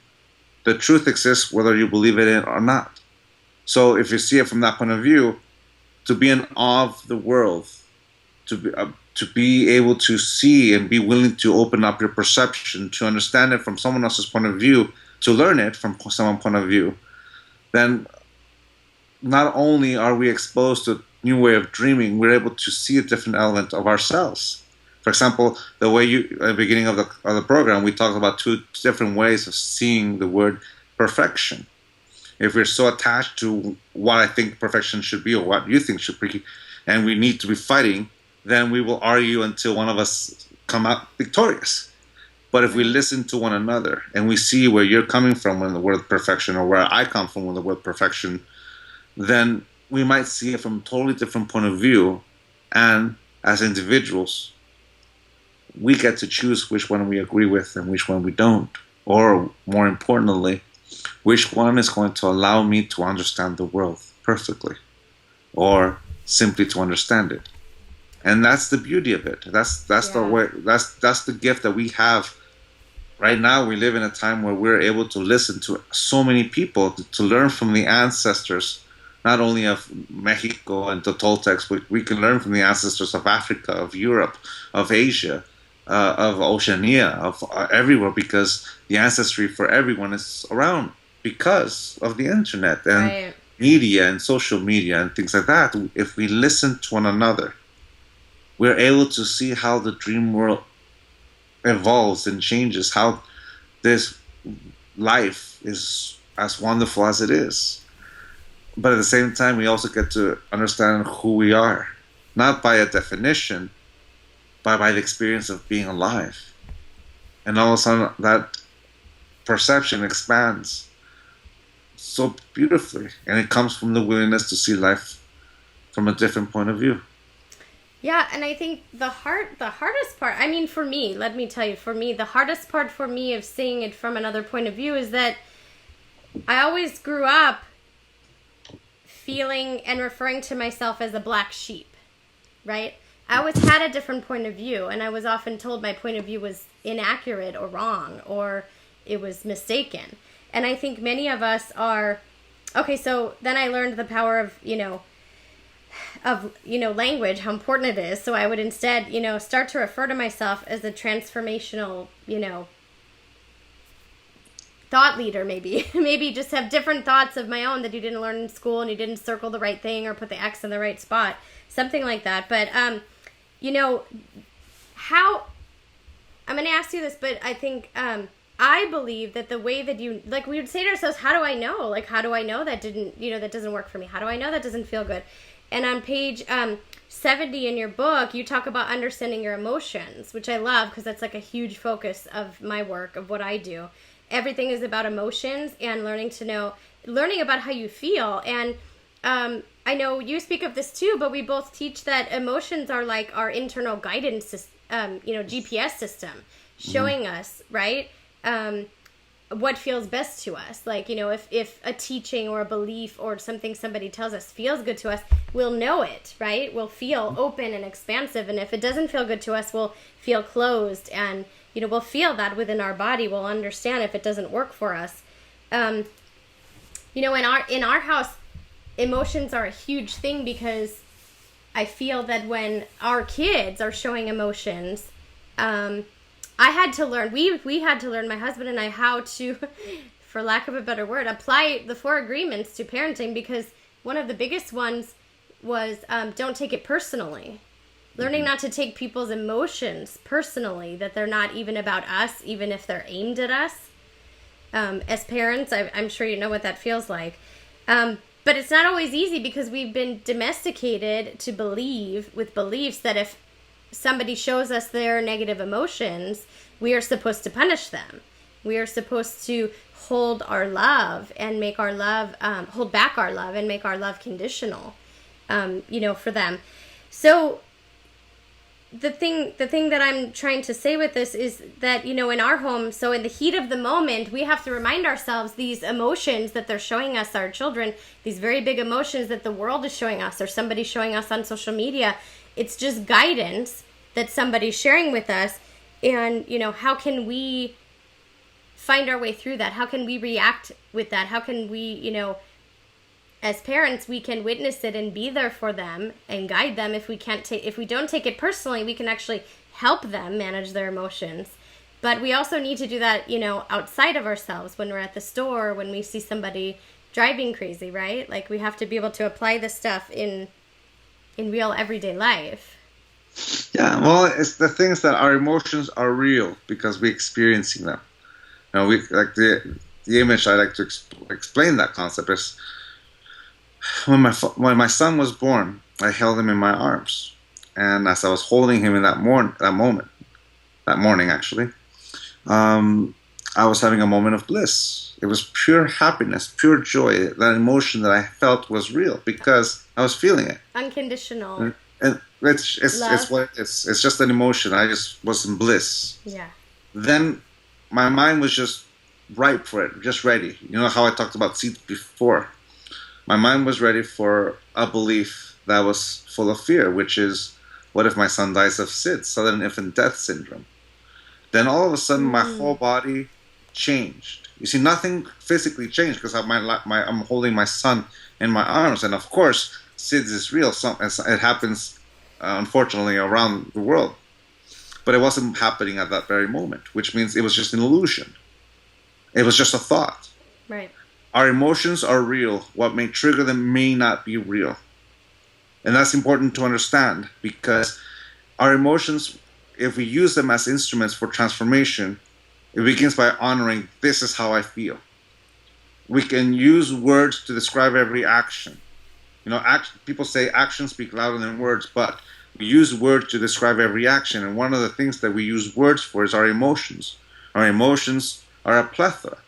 The truth exists whether you believe it in or not. So if you see it from that point of view, to be in awe of the world, to be able to see and be willing to open up your perception, to understand it from someone else's point of view, to learn it from someone's point of view, then not only are we exposed to a new way of dreaming, we're able to see a different element of ourselves. For example, the way at the beginning of the program, we talked about two different ways of seeing the word perfection. If we're so attached to what I think perfection should be or what you think should be, and we need to be fighting, then we will argue until one of us come out victorious. But if we listen to one another and we see where you're coming from with the word perfection, or where I come from with the word perfection, then we might see it from a totally different point of view. And as individuals, we get to choose which one we agree with and which one we don't. Or more importantly, which one is going to allow me to understand the world perfectly, or simply to understand it. And that's the beauty of it. That's the way. That's the gift that we have. Right now, we live in a time where we're able to listen to so many people, to learn from the ancestors, not only of Mexico and the Toltecs, but we can learn from the ancestors of Africa, of Europe, of Asia, of Oceania, of everywhere, because the ancestry for everyone is around because of the internet and media and social media and things like that. If we listen to one another, we're able to see how the dream world evolves and changes, how this life is as wonderful as it is. But at the same time, we also get to understand who we are, not by a definition, but by the experience of being alive. And all of a sudden, that perception expands so beautifully, and it comes from the willingness to see life from a different point of view. Yeah, and I think the hardest part, I mean, for me, let me tell you, for me, the hardest part for me of seeing it from another point of view is that I always grew up feeling and referring to myself as a black sheep, right? I always had a different point of view, and I was often told my point of view was inaccurate or wrong, or it was mistaken. And I think many of us are, okay, so then I learned the power of, language, how important it is. So I would instead, start to refer to myself as a transformational, thought leader, maybe. Maybe just have different thoughts of my own that you didn't learn in school and you didn't circle the right thing or put the X in the right spot. Something like that. But, how, I'm going to ask you this, but I think, I believe that the way that we would say to ourselves, how do I know? Like, how do I know that that doesn't work for me? How do I know that doesn't feel good? And on page 70 in your book, you talk about understanding your emotions, which I love because that's like a huge focus of my work, of what I do. Everything is about emotions and learning about how you feel. And I know you speak of this too, but we both teach that emotions are like our internal guidance, GPS system, showing us, right? What feels best to us. Like, if a teaching or a belief or something somebody tells us feels good to us, we'll know it, right? We'll feel open and expansive. And if it doesn't feel good to us, we'll feel closed. And, we'll feel that within our body. We'll understand if it doesn't work for us. In our house, emotions are a huge thing because I feel that when our kids are showing emotions, I had to learn, we had to learn, my husband and I, how to, for lack of a better word, apply the 4 agreements to parenting, because one of the biggest ones was don't take it personally. Learning not to take people's emotions personally, that they're not even about us, even if they're aimed at us. As parents, I'm sure you know what that feels like. But it's not always easy because we've been domesticated to believe with beliefs that if somebody shows us their negative emotions, we are supposed to punish them. We are supposed to hold our love and make our love, hold back our love and make our love conditional, for them. So the thing that I'm trying to say with this is that, in our home, so in the heat of the moment, we have to remind ourselves these emotions that they're showing us, our children, these very big emotions that the world is showing us or somebody's showing us on social media. It's just guidance that somebody's sharing with us. And, how can we find our way through that? How can we react with that? How can we, as parents, we can witness it and be there for them and guide them. If we don't take it personally, we can actually help them manage their emotions. But we also need to do that, outside of ourselves, when we're at the store, when we see somebody driving crazy, right? Like, we have to be able to apply this stuff in real everyday life. Yeah, well, it's the things that our emotions are real because we're experiencing them. We like the image I like to explain that concept is when my son was born, I held him in my arms, and as I was holding him in that morning actually, I was having a moment of bliss. It was pure happiness, pure joy. That emotion that I felt was real because I was feeling it. Unconditional. And it's what it is. It's just an emotion. I just was in bliss. Yeah. Then my mind was just ripe for it, just ready. You know how I talked about seeds before? My mind was ready for a belief that was full of fear, which is, what if my son dies of SIDS, sudden infant death syndrome? Then all of a sudden, my whole body changed. You see, nothing physically changed because I'm holding my son in my arms, and of course, SIDS is real. It happens, unfortunately, around the world. But it wasn't happening at that very moment, which means it was just an illusion. It was just a thought. Right. Our emotions are real. What may trigger them may not be real. And that's important to understand because our emotions, if we use them as instruments for transformation, it begins by honoring, this is how I feel. We can use words to describe every action. People say actions speak louder than words, but we use words to describe every action. And one of the things that we use words for is our emotions. Our emotions are a plethora.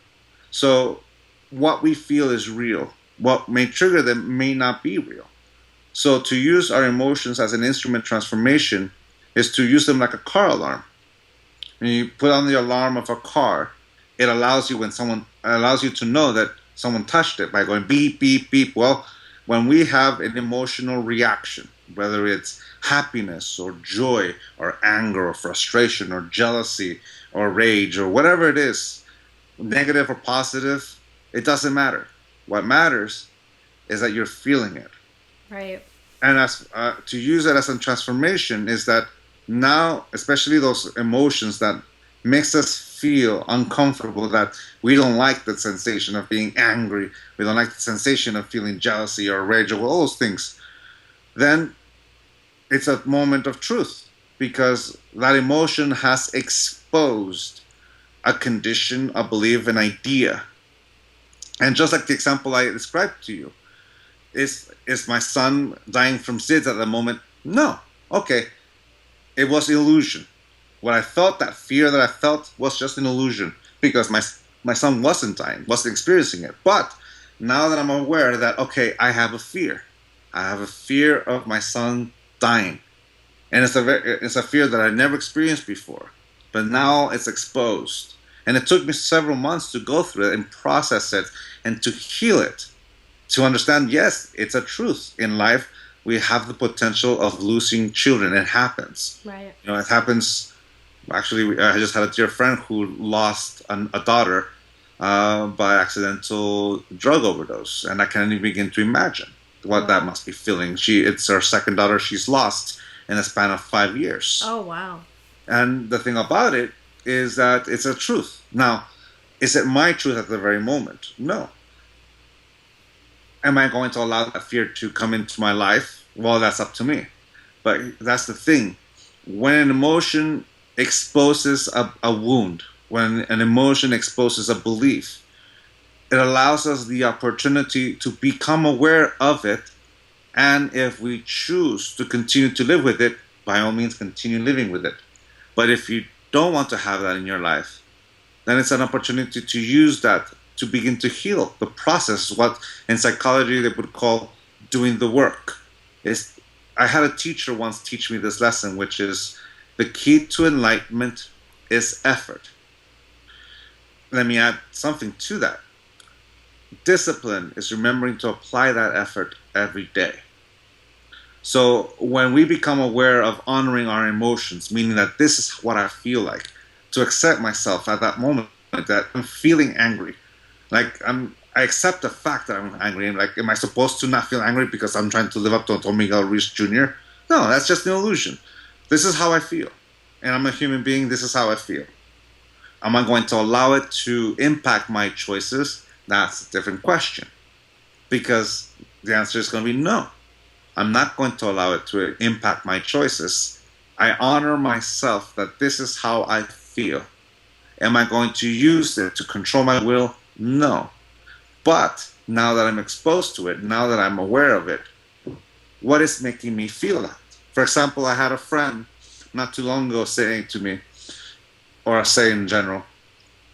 So what we feel is real. What may trigger them may not be real. So to use our emotions as an instrument transformation is to use them like a car alarm. When you put on the alarm of a car, it allows you to know that someone touched it by going beep, beep, beep. Well, when we have an emotional reaction, whether it's happiness or joy or anger or frustration or jealousy or rage or whatever it is, negative or positive, it doesn't matter. What matters is that you're feeling it. Right. And as to use it as a transformation is that now, especially those emotions that makes us feel uncomfortable, that we don't like the sensation of being angry, we don't like the sensation of feeling jealousy or rage or all those things, then it's a moment of truth because that emotion has exposed a condition, a belief, an idea. And just like the example I described to you, is my son dying from SIDS at the moment? No. Okay. It was illusion. What I felt, that fear that I felt, was just an illusion because my son wasn't dying, wasn't experiencing it. But now that I'm aware that, okay, I have a fear. I have a fear of my son dying. And it's a fear that I never experienced before. But now it's exposed. And it took me several months to go through it and process it and to heal it. To understand, yes, it's a truth. In life, we have the potential of losing children. It happens. Right. It happens. Actually, I just had a dear friend who lost a daughter by accidental drug overdose. And I can't even begin to imagine what that must be feeling. It's her second daughter she's lost in a span of 5 years. Oh, wow. And the thing about it is that it's a truth. Now, is it my truth at the very moment? No. Am I going to allow that fear to come into my life? Well, that's up to me. But that's the thing. When an emotion exposes a wound, when an emotion exposes a belief, it allows us the opportunity to become aware of it. And if we choose to continue to live with it, by all means, continue living with it. But if you don't want to have that in your life, then it's an opportunity to use that to begin to heal. The process, what in psychology they would call doing the work. I had a teacher once teach me this lesson, which is the key to enlightenment is effort. Let me add something to that. Discipline is remembering to apply that effort every day. So when we become aware of honoring our emotions, meaning that this is what I feel like, to accept myself at that moment that I'm feeling angry, like I accept the fact that I'm angry. Like, am I supposed to not feel angry because I'm trying to live up to Miguel Ruiz Jr.? No, that's just an illusion. This is how I feel. And I'm a human being. This is how I feel. Am I going to allow it to impact my choices? That's a different question. Because the answer is going to be no. I'm not going to allow it to impact my choices. I honor myself that this is how I feel. Am I going to use it to control my will? No. But now that I'm exposed to it, now that I'm aware of it, what is making me feel that? For example, I had a friend not too long ago saying to me, or say in general,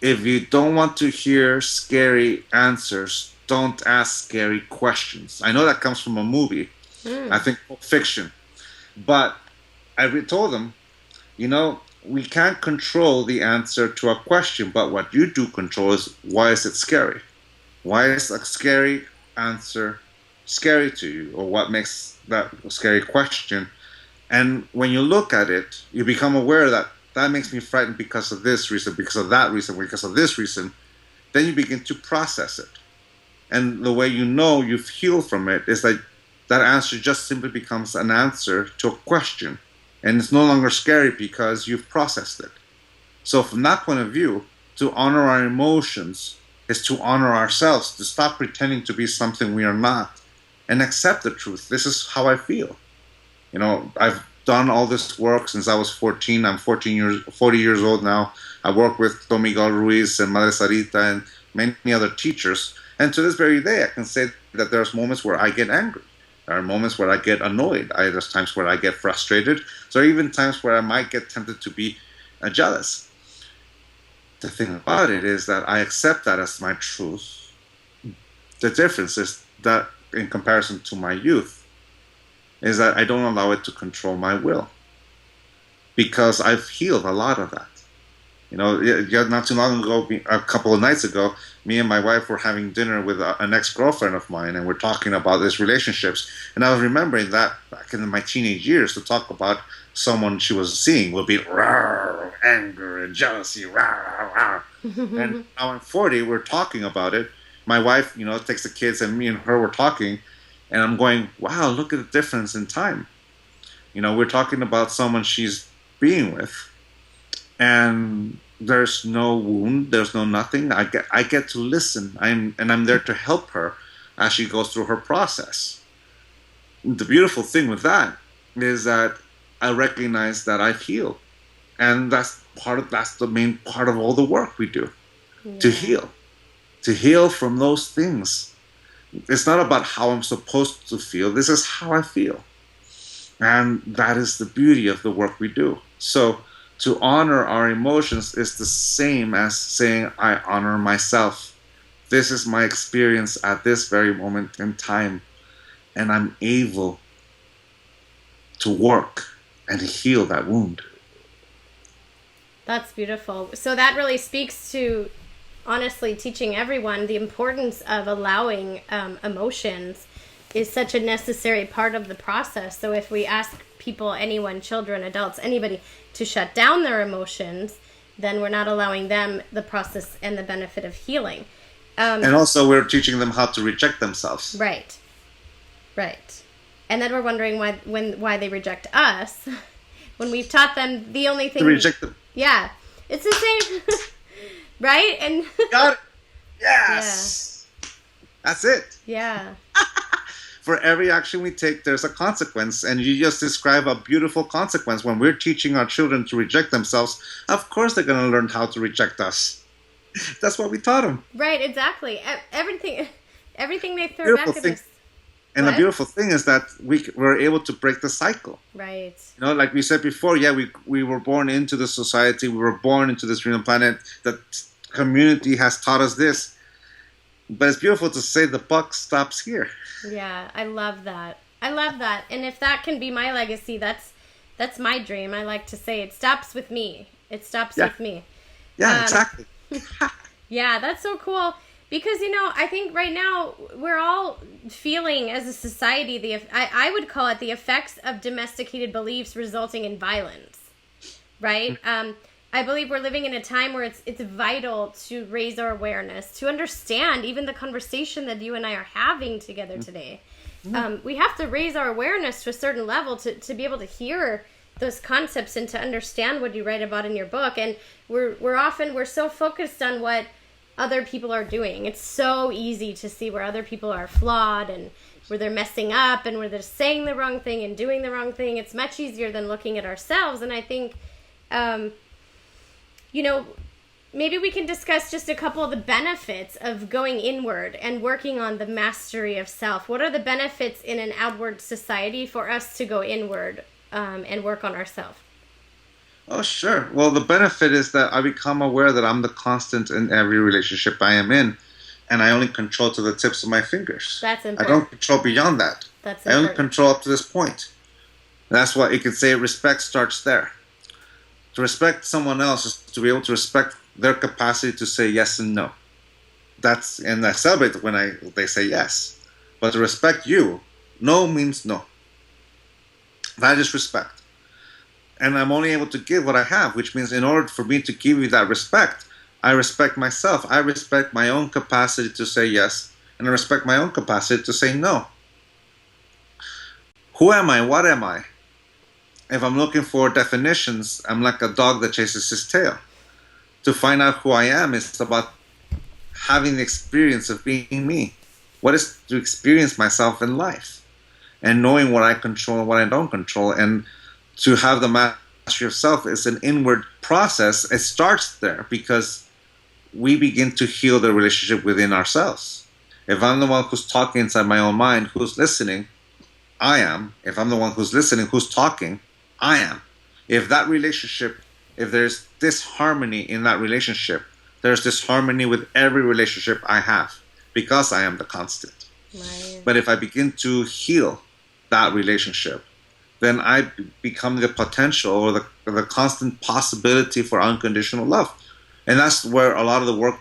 if you don't want to hear scary answers, don't ask scary questions. I know that comes from a movie, I think fiction. But I told them, we can't control the answer to a question, but what you do control is, why is it scary? Why is a scary answer scary to you? Or what makes that scary question? And when you look at it, you become aware that that makes me frightened because of this reason, because of that reason, because of this reason. Then you begin to process it. And the way you've healed from it is that that answer just simply becomes an answer to a question. And it's no longer scary because you've processed it. So from that point of view, to honor our emotions is to honor ourselves, to stop pretending to be something we are not, and accept the truth. This is how I feel. I've done all this work since I was 14. I'm 40 years old now. I work with Miguel Ruiz and Madre Sarita and many other teachers. And to this very day, I can say that there's moments where I get angry. There are moments where I get annoyed. There's times where I get frustrated. There are even times where I might get tempted to be jealous. The thing about it is that I accept that as my truth. The difference is that in comparison to my youth, is that I don't allow it to control my will. Because I've healed a lot of that. Not too long ago, a couple of nights ago, me and my wife were having dinner with an ex-girlfriend of mine, and we're talking about these relationships. And I was remembering that back in my teenage years, to talk about someone she was seeing would be rawr, anger and jealousy, rawr. And now I'm 40, we're talking about it. My wife, takes the kids, and me and her were talking, and I'm going, wow, look at the difference in time. We're talking about someone she's being with, and there's no wound, there's no nothing. I get to listen, I'm there to help her as she goes through her process. The beautiful thing with that is that I recognize that I've healed, and that's the main part of all the work we do, to heal from those things. It's not about how I'm supposed to feel. This is how I feel, and that is the beauty of the work we do. So to honor our emotions is the same as saying, I honor myself. This is my experience at this very moment in time, and I'm able to work and heal that wound. That's beautiful. So that really speaks to, honestly, teaching everyone the importance of allowing emotions is such a necessary part of the process. So if we ask people, anyone, children, adults, anybody, to shut down their emotions, then we're not allowing them the process and the benefit of healing. And also we're teaching them how to reject themselves. Right. And then we're wondering why they reject us when we've taught them the only thing... To reject them. Yeah. It's the same... Right? And got it. Yes. Yeah. That's it. Yeah. For every action we take, there's a consequence, and you just describe a beautiful consequence. When we're teaching our children to reject themselves, of course they're going to learn how to reject us. That's what we taught them. Right, exactly. Everything they throw back at us. And the beautiful thing is that we're able to break the cycle. Right. Like we said before, we were born into this society, we were born into this green planet that community has taught us this. But it's beautiful to say the buck stops here. Yeah, I love that. I love that. And if that can be my legacy, that's my dream. I like to say it stops with me. It stops with me. Yeah, exactly. Yeah, that's so cool. Because, I think right now we're all feeling as a society, I would call it the effects of domesticated beliefs resulting in violence, right? I believe we're living in a time where it's vital to raise our awareness, to understand even the conversation that you and I are having together today. We have to raise our awareness to a certain level to be able to hear those concepts and to understand what you write about in your book. And we're so focused on what other people are doing. It's so easy to see where other people are flawed and where they're messing up and where they're saying the wrong thing and doing the wrong thing. It's much easier than looking at ourselves. And I think, maybe we can discuss just a couple of the benefits of going inward and working on the mastery of self. What are the benefits in an outward society for us to go inward and work on ourselves? Oh, sure. Well, the benefit is that I become aware that I'm the constant in every relationship I am in, and I only control to the tips of my fingers. That's important. I don't control beyond that. That's I only control up to this point. That's why you could say respect starts there. To respect someone else is to be able to respect their capacity to say yes and no. And I celebrate when they say yes. But to respect you, no means no. That is respect. And I'm only able to give what I have, which means in order for me to give you that respect, I respect myself. I respect my own capacity to say yes, and I respect my own capacity to say no. Who am I? What am I? If I'm looking for definitions, I'm like a dog that chases his tail. To find out who I am is about having the experience of being me. What is to experience myself in life? And knowing what I control and what I don't control. And to have the mastery of self is an inward process. It starts there because we begin to heal the relationship within ourselves. If I'm the one who's talking inside my own mind, who's listening, I am. If I'm the one who's listening, who's talking, I am. If that relationship, if there's disharmony in that relationship, there's disharmony with every relationship I have because I am the constant. Right. But if I begin to heal that relationship, then I become the potential or the constant possibility for unconditional love. And that's where a lot of the work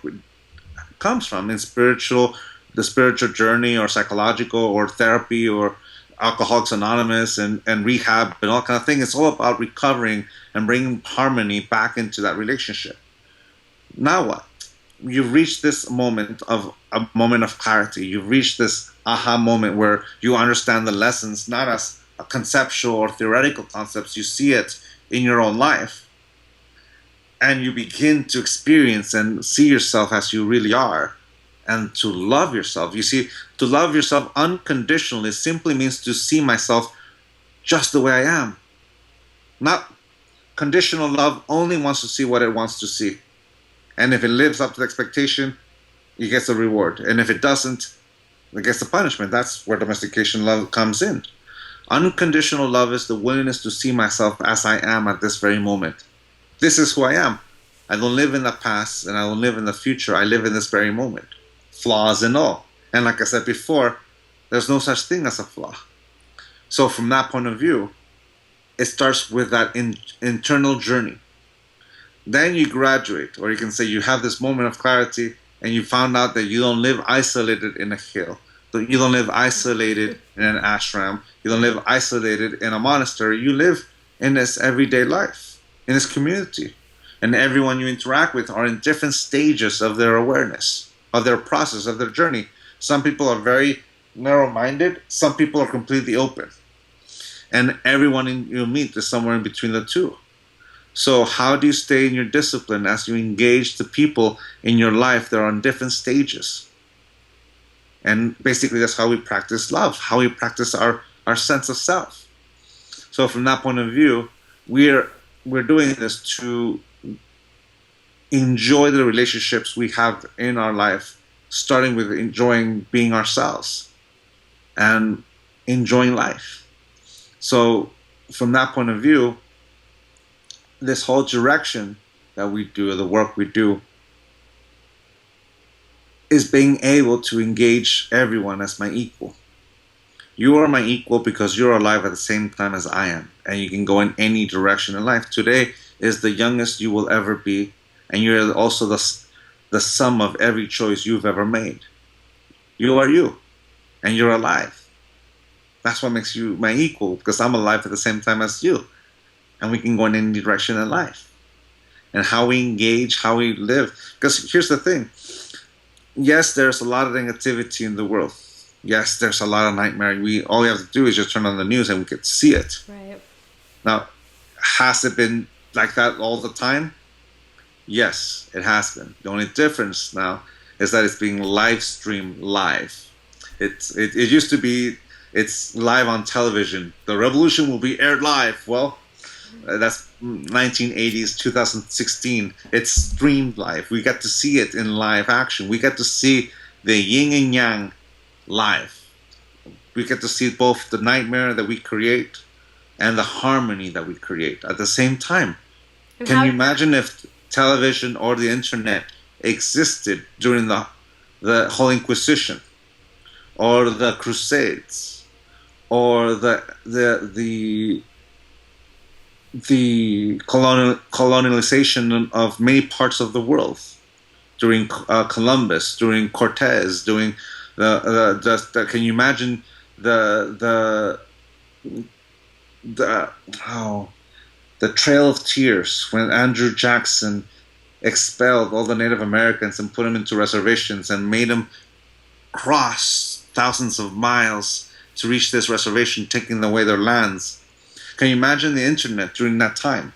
comes from in the spiritual journey or psychological or therapy or Alcoholics Anonymous and rehab and all kind of things. It's all about recovering and bringing harmony back into that relationship. Now what? You've reached this moment of clarity. You've reached this aha moment where you understand the lessons not as a conceptual or theoretical concepts. You see it in your own life. And you begin to experience and see yourself as you really are. And to love yourself. You see, to love yourself unconditionally simply means to see myself just the way I am. Not conditional love only wants to see what it wants to see. And if it lives up to the expectation, it gets a reward. And if it doesn't, it gets the punishment. That's where domestication love comes in. Unconditional love is the willingness to see myself as I am at this very moment. This is who I am. I don't live in the past and I don't live in the future. I live in this very moment. Flaws and all. And like I said before, there's no such thing as a flaw. So from that point of view, it starts with that internal journey. Then you graduate, or you can say you have this moment of clarity and you found out that you don't live isolated in a hill. You don't live isolated in an ashram. You don't live isolated in a monastery. You live in this everyday life, in this community. And everyone you interact with are in different stages of their awareness, of their process, of their journey. Some people are very narrow-minded. Some people are completely open. And everyone you meet is somewhere in between the two. So how do you stay in your discipline as you engage the people in your life that are on different stages? And basically that's how we practice love, how we practice our sense of self. So from that point of view, we're doing this to enjoy the relationships we have in our life, starting with enjoying being ourselves and enjoying life. So from that point of view, this whole direction that we do, the work we do, is being able to engage everyone as my equal. You are my equal because you're alive at the same time as I am, and you can go in any direction in life. Today is the youngest you will ever be, and you're also the sum of every choice you've ever made. You are you, and you're alive. That's what makes you my equal, because I'm alive at the same time as you, and we can go in any direction in life. And how we engage, how we live. Because here's the thing. Yes, there's a lot of negativity in the world. Yes, there's a lot of nightmare. All we have to do is just turn on the news and we can see it. Right. Now, has it been like that all the time? Yes, it has been. The only difference now is that it's being live streamed live. It used to be it's live on television. The revolution will be aired live. Well, that's 1980s, 2016. It's streamed live. We get to see it in live action. We get to see the yin and yang live. We get to see both the nightmare that we create and the harmony that we create at the same time. Can you imagine if television or the internet existed during the whole Inquisition, or the Crusades, or the colonialization of many parts of the world during Columbus, during Cortez, during can you imagine the Trail of Tears when Andrew Jackson expelled all the Native Americans and put them into reservations and made them cross thousands of miles to reach this reservation, taking away their lands? Can you imagine the internet during that time?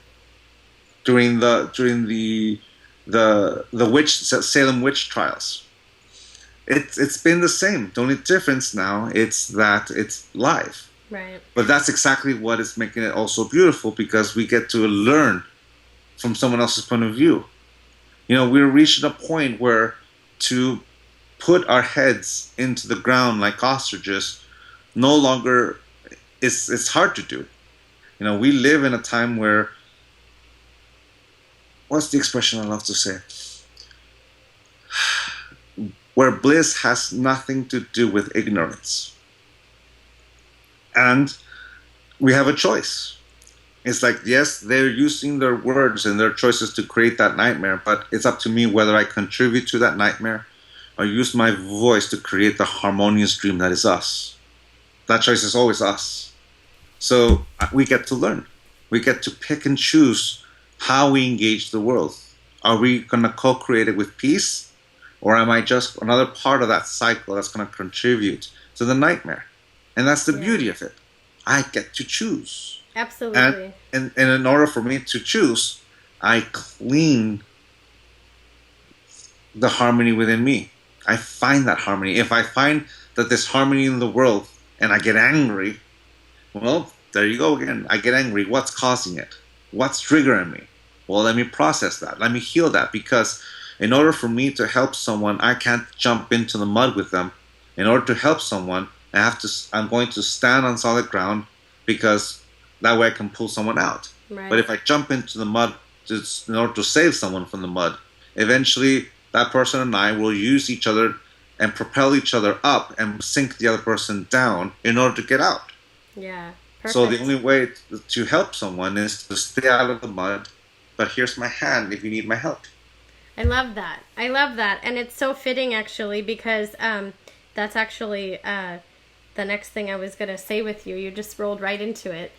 During the Salem witch trials. It's been the same. The only difference now is that it's live. Right. But that's exactly what is making it also beautiful, because we get to learn from someone else's point of view. You know, we're reaching a point where to put our heads into the ground like ostriches no longer it's hard to do. You know, we live in a time where, what's the expression I love to say? Where bliss has nothing to do with ignorance. And we have a choice. It's like, yes, they're using their words and their choices to create that nightmare, but it's up to me whether I contribute to that nightmare or use my voice to create the harmonious dream that is us. That choice is always us. So we get to learn. We get to pick and choose how we engage the world. Are we going to co-create it with peace? Or am I just another part of that cycle that's going to contribute to the nightmare? And that's the beauty of it. I get to choose. Absolutely. And in order for me to choose, I clean the harmony within me. I find that harmony. If I find that there's harmony in the world and I get angry, well, there you go again. I get angry. What's causing it? What's triggering me? Well, let me process that. Let me heal that, because in order for me to help someone, I can't jump into the mud with them. In order to help someone, I'm going to stand on solid ground, because that way I can pull someone out. Right. But if I jump into the mud just in order to save someone from the mud, eventually that person and I will use each other and propel each other up and sink the other person down in order to get out. Yeah, perfect. So the only way to help someone is to stay out of the mud, but here's my hand if you need my help. I love that. I love that. And it's so fitting, actually, because that's actually the next thing I was going to say with you. You just rolled right into it.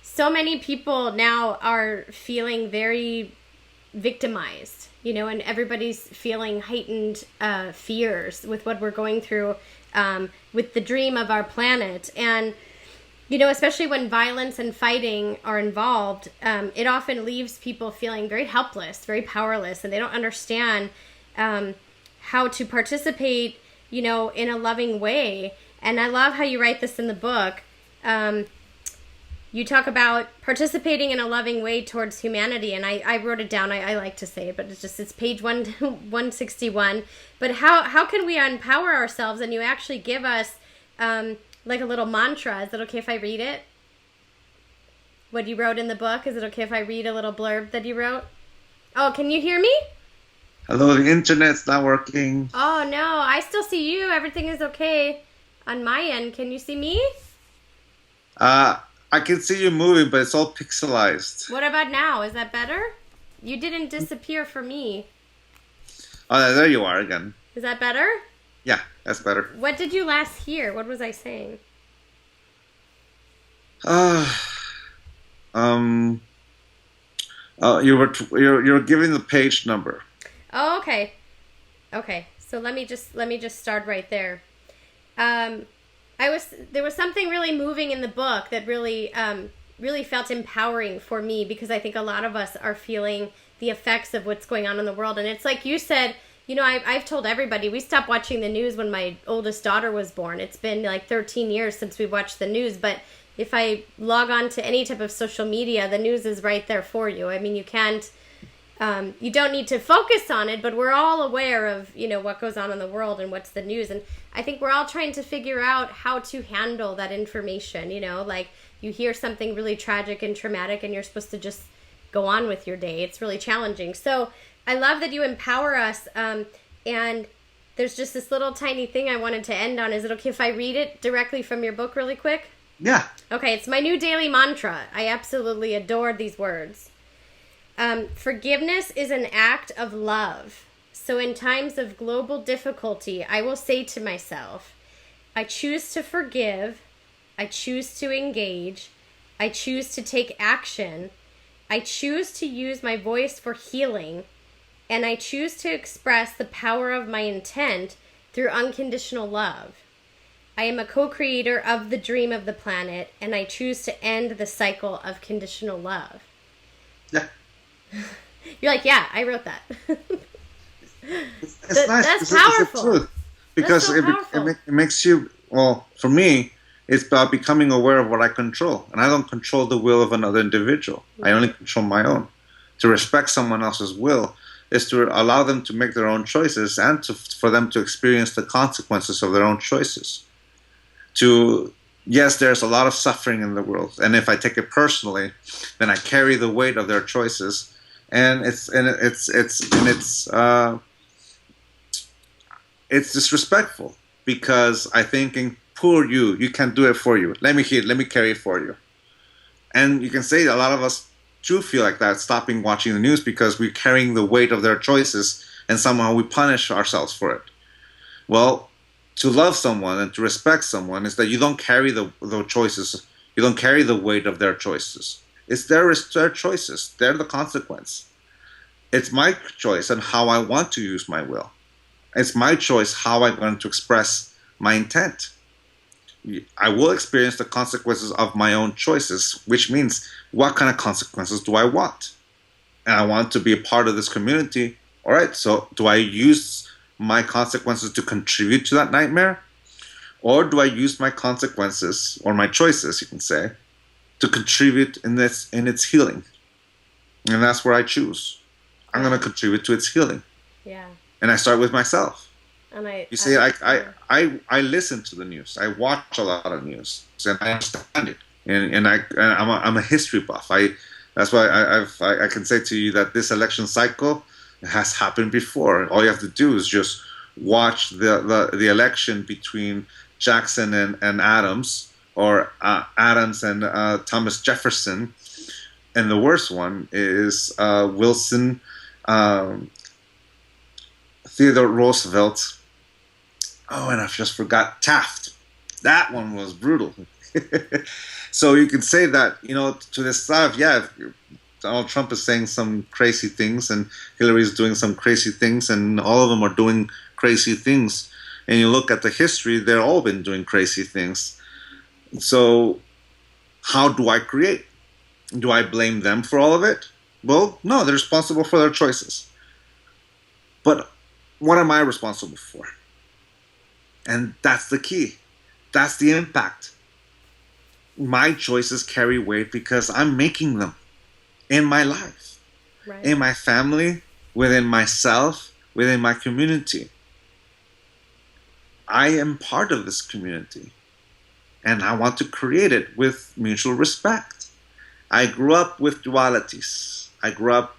So many people now are feeling very victimized, you know, and everybody's feeling heightened fears with what we're going through with the dream of our planet. And, you know, especially when violence and fighting are involved, it often leaves people feeling very helpless, very powerless, and they don't understand how to participate, you know, in a loving way. And I love how you write this in the book. You talk about participating in a loving way towards humanity, and I wrote it down. I like to say it, but it's page 161. But how can we empower ourselves? And you actually give us like a little mantra. Is it okay if I read it? What you wrote in the book? Is it okay if I read a little blurb that you wrote? Oh, can you hear me? Hello, the internet's not working. Oh no, I still see you. Everything is okay on my end. Can you see me? I can see you moving, but it's all pixelized. What about now? Is that better? You didn't disappear for me. Oh, there you are again. Is that better? Yeah, that's better. What did you last hear? What was I saying? You're giving the page number. Oh, okay. Okay. So let me just start right there. There was something really moving in the book that really felt empowering for me, because I think a lot of us are feeling the effects of what's going on in the world. And it's like you said, I've told everybody, we stopped watching the news when my oldest daughter was born. It's been like 13 years since we've watched the news, but if I log on to any type of social media, the news is right there for you. I mean, you can't, you don't need to focus on it, but we're all aware of, what goes on in the world and what's the news. And I think we're all trying to figure out how to handle that information, like you hear something really tragic and traumatic and you're supposed to just go on with your day. It's really challenging. So I love that you empower us. And there's just this little tiny thing I wanted to end on. Is it okay if I read it directly from your book really quick? Yeah. Okay, it's my new daily mantra. I absolutely adored these words. Forgiveness is an act of love. So in times of global difficulty, I will say to myself, I choose to forgive. I choose to engage. I choose to take action. I choose to use my voice for healing. And I choose to express the power of my intent through unconditional love. I am a co-creator of the dream of the planet, and I choose to end the cycle of conditional love. Yeah. You're like, yeah, I wrote that. It's nice. That's It's powerful. the truth. Because That's so powerful. it makes you, well, for me, it's about becoming aware of what I control. And I don't control the will of another individual. I only control my own. To respect someone else's will is to allow them to make their own choices and for them to experience the consequences of their own choices. Yes, there's a lot of suffering in the world, and if I take it personally, then I carry the weight of their choices, and it's disrespectful, because I thinking, poor you can't do it for you. Let me carry it for you. And you can say a lot of us do feel like that, stopping watching the news because we're carrying the weight of their choices, and somehow we punish ourselves for it. Well, to love someone and to respect someone is that you don't carry the choices. You don't carry the weight of their choices. It's their choices. They're the consequence. It's my choice and how I want to use my will. It's my choice how I'm going to express my intent. I will experience the consequences of my own choices, which means what kind of consequences do I want? And I want to be a part of this community. All right, so do I use my consequences to contribute to that nightmare? Or do I use my consequences, or my choices, you can say, to contribute in its healing? And that's where I choose. I'm going to contribute to its healing. Yeah. And I start with myself. And I listen to the news. I watch a lot of news, and I understand it. And I'm a history buff. That's why I can say to you that this election cycle has happened before. All you have to do is just watch the election between Jackson and Adams, or Adams and Thomas Jefferson, and the worst one is Wilson, Theodore Roosevelt. Oh, and I just forgot Taft. That one was brutal. So you can say that, to this side, yeah, Donald Trump is saying some crazy things, and Hillary is doing some crazy things, and all of them are doing crazy things. And you look at the history, they've all been doing crazy things. So how do I create? Do I blame them for all of it? Well, no, they're responsible for their choices. But what am I responsible for? And that's the key. That's the impact. My choices carry weight because I'm making them in my life, right, in my family, within myself, within my community. I am part of this community, and I want to create it with mutual respect. I grew up with dualities. I grew up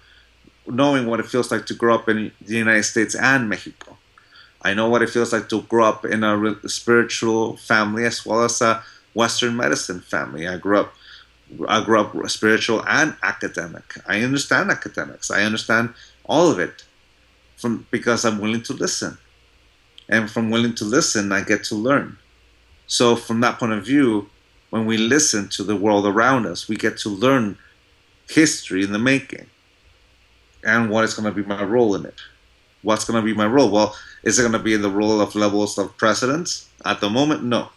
knowing what it feels like to grow up in the United States and Mexico. I know what it feels like to grow up in a spiritual family as well as a Western medicine family. I grew up spiritual and academic. I understand academics. I understand all of it because I'm willing to listen. And from willing to listen, I get to learn. So from that point of view, when we listen to the world around us, we get to learn history in the making and what is going to be my role in it. What's going to be my role? Well, is it going to be in the role of levels of presidents? At the moment, no.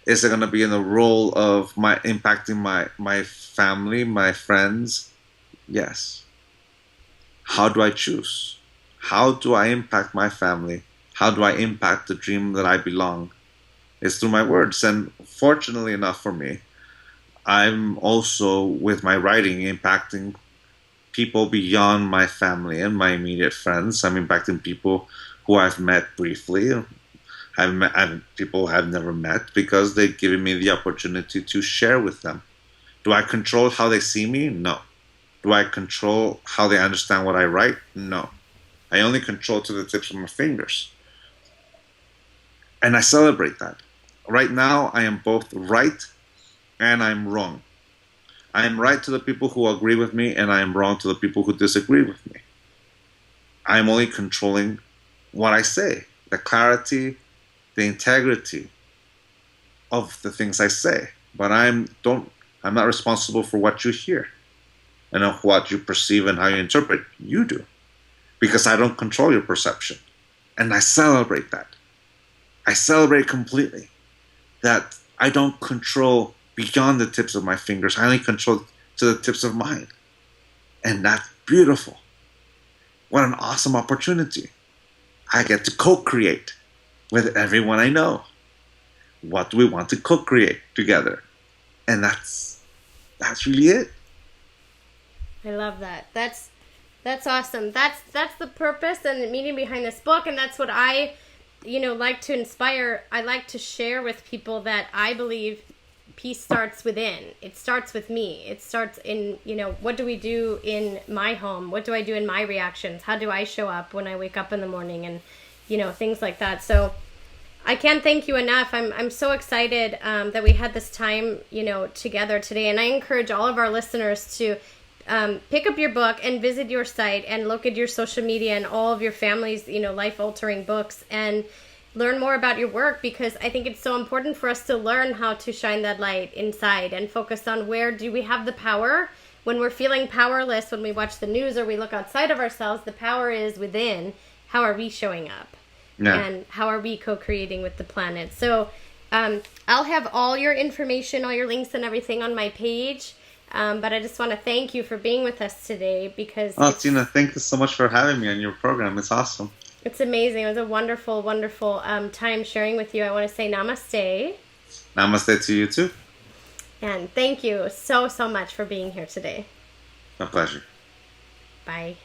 Is it going to be in the role of impacting my family, my friends? Yes. How do I choose? How do I impact my family? How do I impact the dream that I belong? It's through my words. And fortunately enough for me, I'm also, with my writing, impacting people beyond my family and my immediate friends. I'm impacting people who I've met briefly. People I've never met because they've given me the opportunity to share with them. Do I control how they see me? No. Do I control how they understand what I write? No. I only control to the tips of my fingers. And I celebrate that. Right now, I am both right and I'm wrong. I am right to the people who agree with me, and I am wrong to the people who disagree with me. I am only controlling what I say, the clarity, the integrity of the things I say. But I'm not responsible for what you hear and of what you perceive and how you interpret. You do, because I don't control your perception, and I celebrate that. I celebrate completely that I don't control beyond the tips of my fingers. I only control to the tips of mine. And that's beautiful. What an awesome opportunity. I get to co-create with everyone I know. What do we want to co-create together? And that's really it. I love that. That's awesome. That's the purpose and the meaning behind this book, and that's what I like to inspire. I like to share with people that I believe peace starts within. It starts with me. It starts in, what do we do in my home? What do I do in my reactions? How do I show up when I wake up in the morning? And, things like that. So I can't thank you enough. I'm so excited that we had this time, together today. And I encourage all of our listeners to pick up your book and visit your site and look at your social media and all of your family's, life-altering books and learn more about your work, because I think it's so important for us to learn how to shine that light inside and focus on where do we have the power. When we're feeling powerless, when we watch the news or we look outside of ourselves, the power is within. How are we showing up? Yeah. And how are we co-creating with the planet? So I'll have all your information, all your links and everything on my page. But I just want to thank you for being with us today, because Tina, thank you so much for having me on your program. It's awesome. It's amazing. It was a wonderful, wonderful time sharing with you. I want to say namaste. Namaste to you too. And thank you so, so much for being here today. My pleasure. Bye.